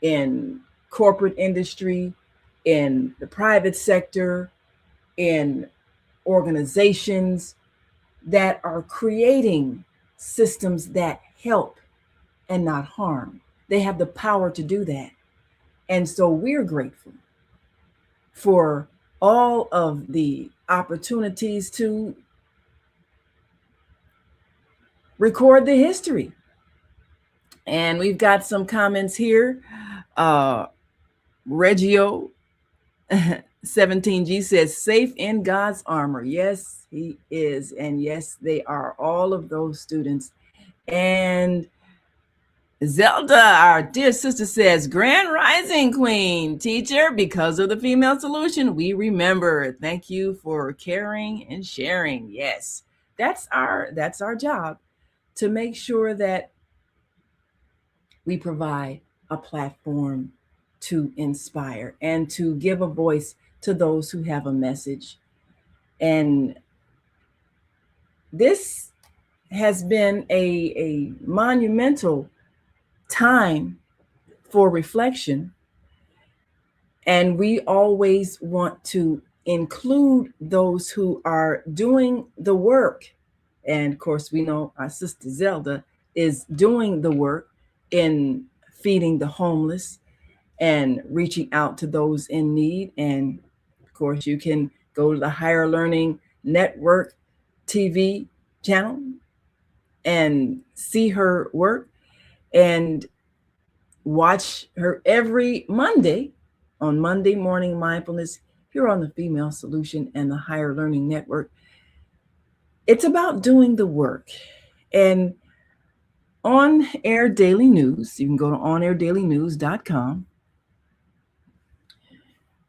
in corporate industry, in the private sector, in organizations that are creating systems that help and not harm. They have the power to do that. And so we're grateful for all of the opportunities to record the history. And we've got some comments here. Reggio 17G says, safe in God's armor. Yes, he is. And yes, they are, all of those students. And Zelda, our dear sister, says, Grand Rising Queen, teacher, because of the female solution, we remember. Thank you for caring and sharing. Yes, that's our job, to make sure that we provide a platform to inspire and to give a voice to those who have a message. And this has been a monumental time for reflection. And we always want to include those who are doing the work. And of course, we know our sister Zelda is doing the work in feeding the homeless and reaching out to those in need. And of course, you can go to the Higher Learning Network TV channel and see her work and watch her every Monday on Monday Morning Mindfulness here on the Female Solution and the Higher Learning Network. It's about doing the work. And On Air Daily News, you can go to onair.dailynews.com,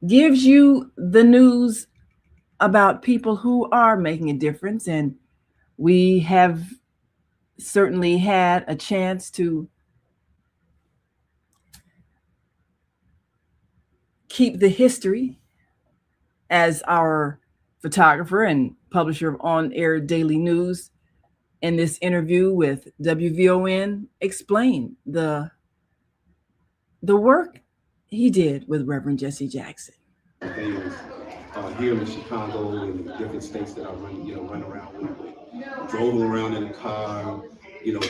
gives you the news about people who are making a difference. And we have certainly had a chance to keep the history as our photographer and publisher of On Air Daily News in this interview with WVON explained the work he did with Reverend Jesse Jackson. Things here in Chicago and different states that I run around with. Drove around in a car,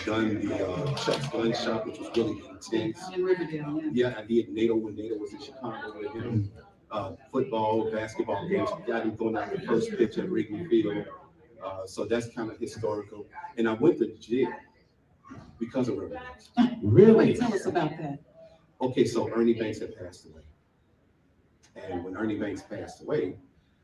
done the Chuck's gun shop, which was really intense. In Riverdale, yeah. I did NATO when NATO was in Chicago with him. Football, basketball games. Got him throwing out the first pitch at Wrigley Field. So that's kind of historical. And I went to jail because of Reverend Jackson. Really? Tell us about that. Okay, so Ernie Banks had passed away. And when Ernie Banks passed away,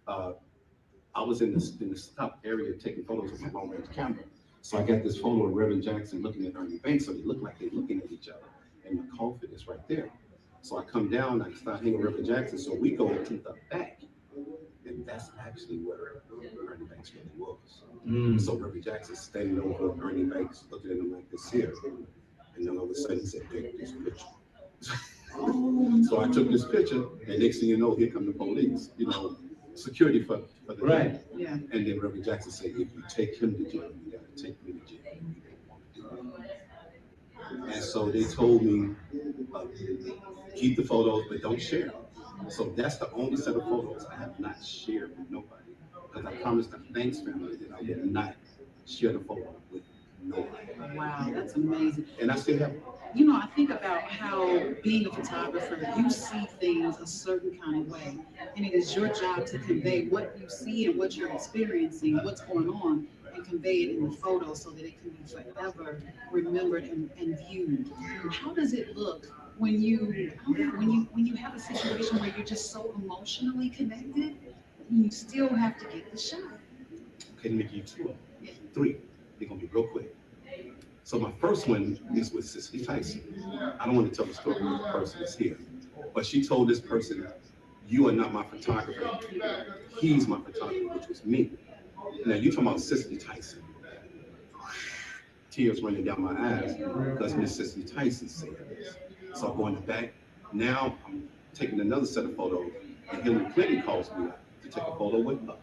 I was in this top area taking photos with my long range camera. So I got this photo of Reverend Jackson looking at Ernie Banks, so they look like they're looking at each other. And the coffin is right there. So I come down, I start hanging Reverend Jackson. So we go to the back. And that's actually where Ernie Banks really was. So Reverend Jackson standing over Ernie Banks, looking at him like this here, and then all of a sudden he said, "Take this picture." So I took this picture, and next thing you know, here come the police, security for the day. Yeah. And then Reverend Jackson said, "If you take him to jail, you gotta take me to jail." And so they told me, uh, keep the photos, but don't share them. So that's the only set of photos I have not shared with nobody. Because I promised the Banks family that I would not share the photo with nobody. Wow, that's amazing. And I still have it. I think about how being a photographer, you see things a certain kind of way, and it is your job to convey what you see and what you're experiencing, what's going on, and convey it in the photo so that it can be forever remembered and viewed. How does it look when you have a situation where you're just so emotionally connected, and you still have to get the shot? Okay, let me give you two, three. They're gonna be real quick. So my first one is with Cicely Tyson. I don't want to tell the story of the person that's here, but she told this person, "You are not my photographer. He's my photographer," which was me. Now you talking about Cicely Tyson. Tears running down my eyes because Miss Cicely Tyson said this. So I go in the back. Now I'm taking another set of photos, and Hillary Clinton calls me up to take a photo with her.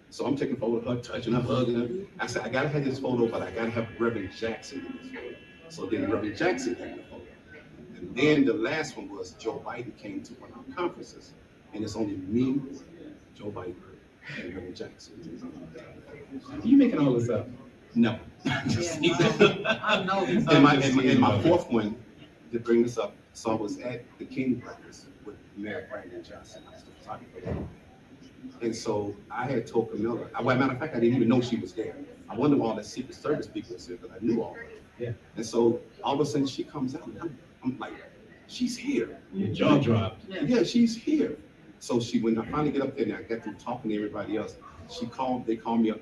So I'm taking a photo of her, touching her, hugging her. I said, I gotta have this photo, but I gotta have Reverend Jackson in this photo. So then Reverend Jackson had the photo. And then the last one was Joe Biden came to one of our conferences, and it's only me, Joe Biden, and Reverend Jackson. You making all this up? No. I know. And my fourth one, to bring this up, so I was at the King breakfast with Mayor Brandon Johnson. I was the photographer. And so I had told Camilla, well, matter of fact, I didn't even know she was there. I wondered why all the Secret Service people was there because I knew all of them. Yeah. And so all of a sudden she comes out, and I'm like, she's here. Your jaw dropped. Yeah, she's here. So when I finally get up there and I got through talking to everybody else, they called me up,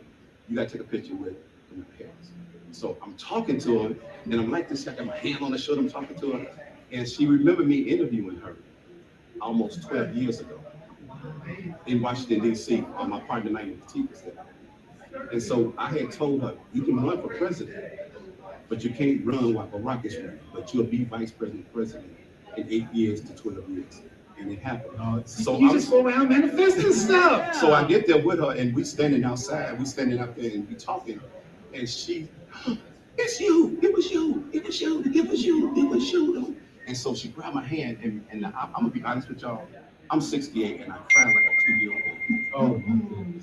you gotta take a picture with my parents. So I'm talking to her, and I'm like this, I got my hand on her shoulder, I'm talking to her, and she remembered me interviewing her almost 12 years ago in Washington, D.C. on my partner night with the was there. And so I had told her, you can run for president, but you can't run while Barack is running, but you'll be vice president in 8 years to 12 years. And it happened. So you just go around manifesting stuff. So I get there with her, and we standing outside, we standing out there and we talking, and she, it's you, it was you, it was you, it was you, it was you. And so she grabbed my hand, and I'm gonna be honest with y'all, I'm 68 and I cried like a 2-year-old baby. Oh,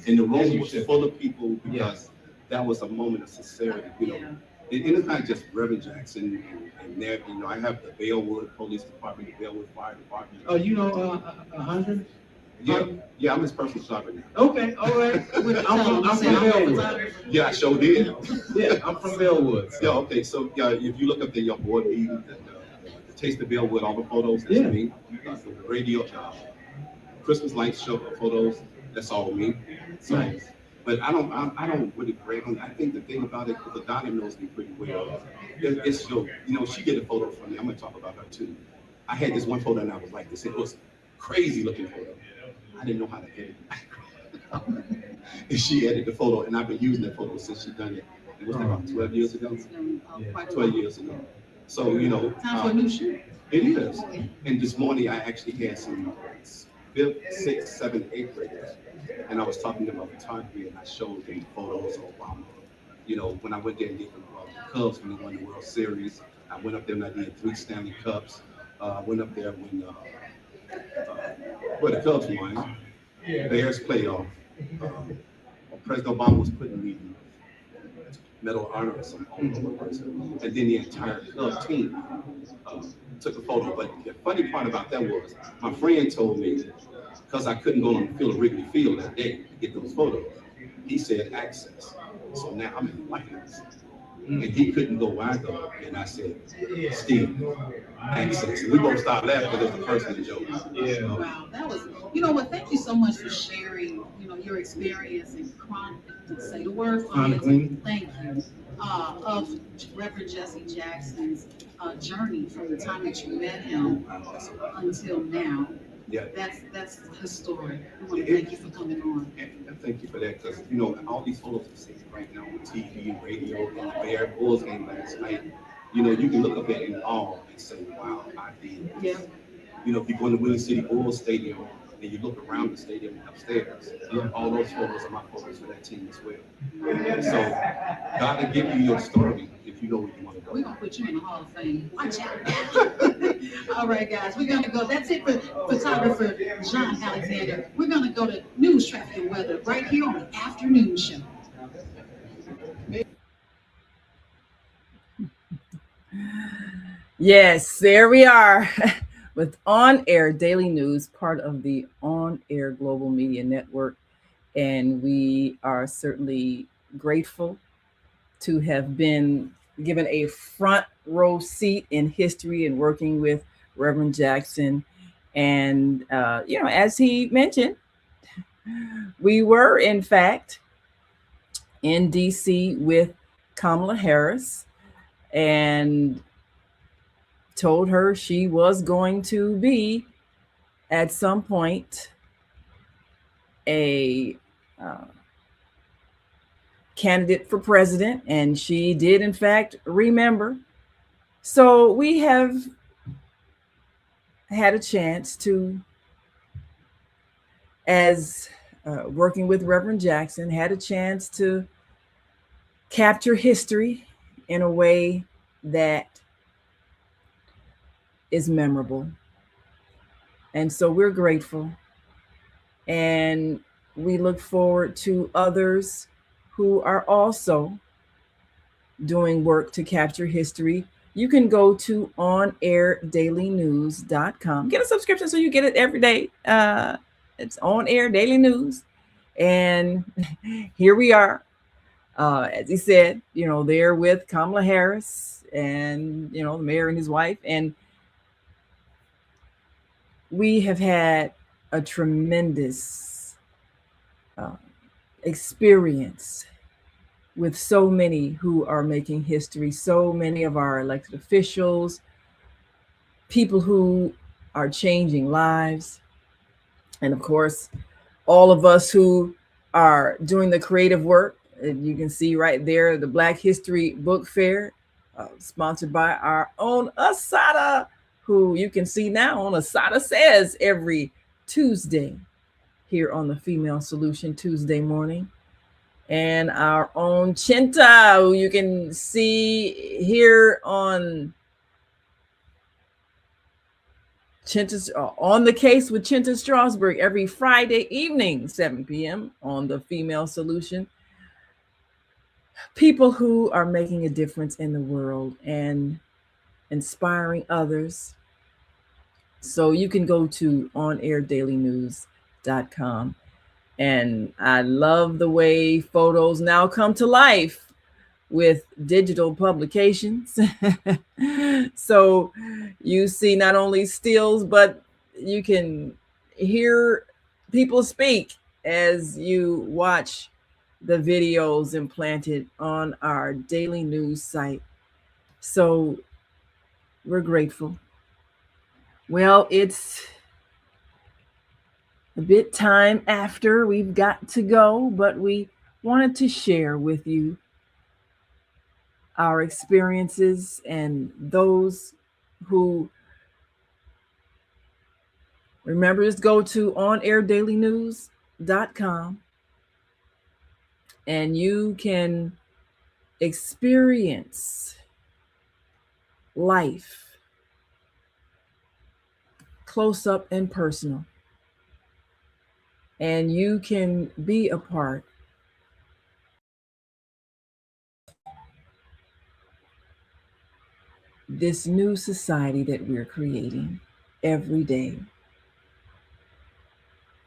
and the room was full of people because that was a moment of sincerity, And it's not just Reverend Jackson and there, I have the Bellwood Police Department, the Bellwood Fire Department. Oh, 100? Yeah, I'm his personal shopper now. Okay, all right. I'm from Bellwood. Yeah, I sure did. Yeah, I'm from Bellwood. Yeah, okay, so if you look up there, your board meeting, the Taste of Bellwood, all the photos, that's me. The radio, Christmas lights show photos, that's all me. So, nice. But I don't really brag on it. I think the thing about it, because Donna knows me pretty well, it's she get a photo from me. I'm gonna talk about her too. I had this one photo and I was like this. It was crazy looking photo. I didn't know how to edit it. And she edited the photo, and I've been using that photo since she done it. It was about 12 years ago. 12 years ago. So, time for a new shoot. It is. And this morning I actually had some 5th, 6th, 7th, 8th graders. And I was talking to them about photography, and I showed them photos of Obama. When I went there and did the Cubs when they won the World Series, I went up there and I did 3 Stanley Cups. I went up there when the Cubs won. Bears playoff. President Obama was putting the Medal of Honor or something on the person. And then the entire Cubs team took a photo. But the funny part about that was, my friend told me, because I couldn't go on the field of Wrigley Field that day to get those photos, he said access. So now I'm in the White House. And he couldn't go where I go. And I said, Steve, access. And we both started laughing because it was a personal joke. Yeah. Wow, that was, thank you so much for sharing, your experience and say the word chronicling. Thank you. Of Reverend Jesse Jackson's journey from the time that you met him until now. Yeah. That's historic. I want to thank you for coming on. And thank you for that, because you know all these photos I'm seeing right now on TV and radio, and the Bear Bulls game last night. You know, you can look up at it in awe and say, "Wow, I did this." Yeah. You know, if you go in the Winning City Bulls Stadium and you look around the stadium and upstairs, all those photos are my photos for that team as well. So God will give you your story if you know where you want to go. We're going to put you in the Hall of Fame. Watch out. All right, guys, we're going to go. That's it for photographer John Alexander. We're going to go to news, traffic, and weather right here on the afternoon show. Yes, there we are with On Air Daily News, part of the On Air Global Media Network. And we are certainly grateful to have been given a front row seat in history and working with Reverend Jackson. And, as he mentioned, we were, in fact, in DC with Kamala Harris and told her she was going to be at some point a candidate for president, and she did in fact remember. So we have had a chance to, as working with Reverend Jackson, had a chance to capture history in a way that is memorable. And so we're grateful. And we look forward to others who are also doing work to capture history. You can go to onair.dailynews.com. Get a subscription so you get it every day. It's On Air Daily News. And here we are. As he said, there with Kamala Harris and, the mayor and his wife. And we have had a tremendous experience with so many who are making history, so many of our elected officials, people who are changing lives, and of course, all of us who are doing the creative work. And you can see right there the Black History Book Fair, sponsored by our own Asada, who you can see now on Asada Says every Tuesday here on the Female Solution Tuesday morning. And our own Chinta, who you can see here on Chinta, on the Case with Chinta Strasberg every Friday evening, 7 p.m. on the Female Solution. People who are making a difference in the world and inspiring others. So you can go to onair.dailynews.com. And I love the way photos now come to life with digital publications. So you see not only stills, but you can hear people speak as you watch the videos implanted on our daily news site. So we're grateful. Well, it's a bit time after we've got to go, but we wanted to share with you our experiences and those who remember, just go to onair.dailynews.com and you can experience life close up and personal. And you can be a part this new society that we're creating every day.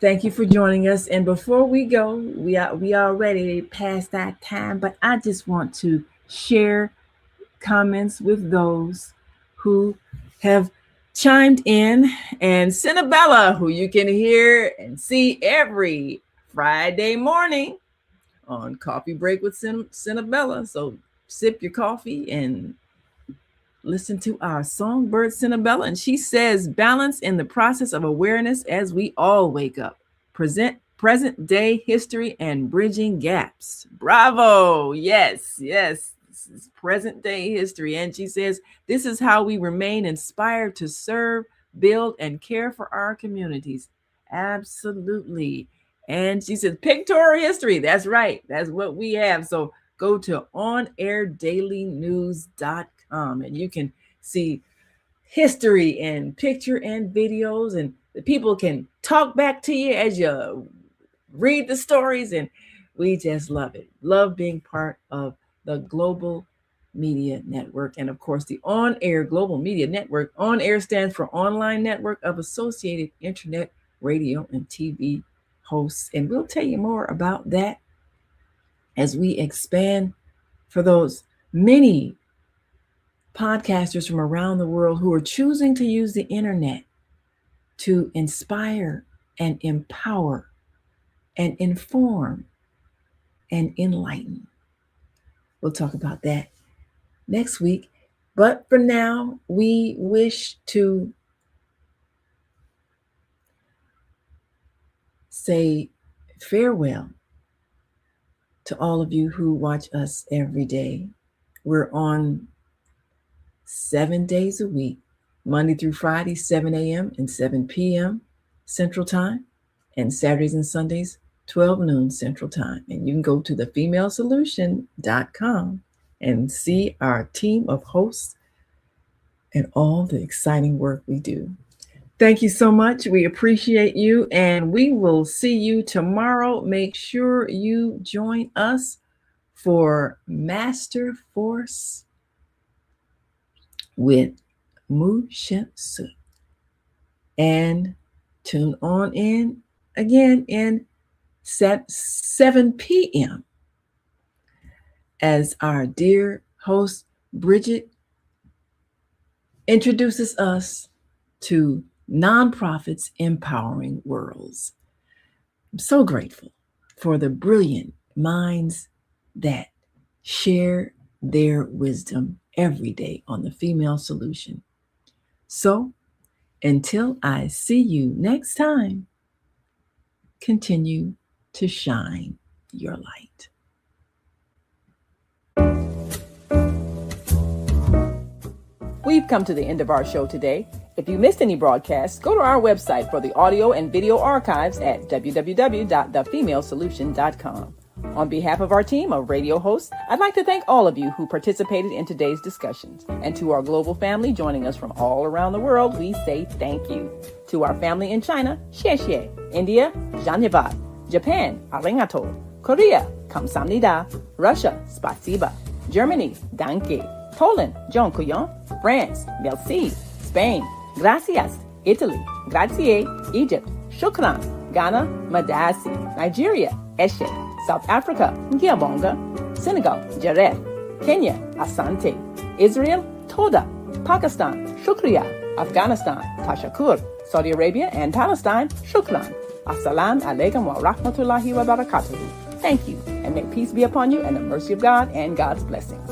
Thank you for joining us. And before we go, we already past that time, but I just want to share comments with those who have chimed in. And Cinnabella, who you can hear and see every Friday morning on Coffee Break with Cinnabella. So sip your coffee and listen to our songbird Cinnabella, and she says, balance in the process of awareness as we all wake up. Present day history and bridging gaps. Bravo. Yes. This is present day history. And she says, this is how we remain inspired to serve, build, and care for our communities. Absolutely. And she says, pictorial history. That's right. That's what we have. So go to onair.dailynews.com and you can see history and picture and videos, and the people can talk back to you as you read the stories, and we just love it. Love being part of the Global Media Network. And of course, the On Air Global Media Network. On Air stands for Online Network of Associated Internet Radio and TV hosts. And we'll tell you more about that as we expand for those many podcasters from around the world who are choosing to use the internet to inspire and empower and inform and enlighten. We'll talk about that next week. But for now, we wish to say farewell to all of you who watch us every day. We're on 7 days a week, Monday through Friday, 7 a.m. and 7 p.m. Central Time, and Saturdays and Sundays, 12 noon Central Time. And you can go to thefemalesolution.com and see our team of hosts and all the exciting work we do. Thank you so much. We appreciate you, and we will see you tomorrow. Make sure you join us for Master Force with Mu Shensu. And tune on in again in 7 p.m. as our dear host Bridget introduces us to nonprofits empowering worlds. I'm so grateful for the brilliant minds that share their wisdom every day on the Female Solution. So until I see you next time, continue to shine your light. We've come to the end of our show today. If you missed any broadcasts, go to our website for the audio and video archives at www.thefemalesolution.com. On behalf of our team of radio hosts, I'd like to thank all of you who participated in today's discussions. And to our global family joining us from all around the world, we say thank you. To our family in China, xie xie. India, Dhanyavad. Japan, arigato. Korea, kamsamnida. Russia, spasiba. Germany, danke. Poland, dziękuję. France, merci. Spain, gracias. Italy, grazie. Egypt, shukran. Ghana, madasi. Nigeria, eshe. South Africa, ngiyabonga. Senegal, jareh. Kenya, asante. Israel, toda. Pakistan, shukriya. Afghanistan, tashakur. Saudi Arabia and Palestine, shukran. Assalamu alaikum wa rahmatullahi wa barakatuhu. Thank you, and may peace be upon you and the mercy of God and God's blessings.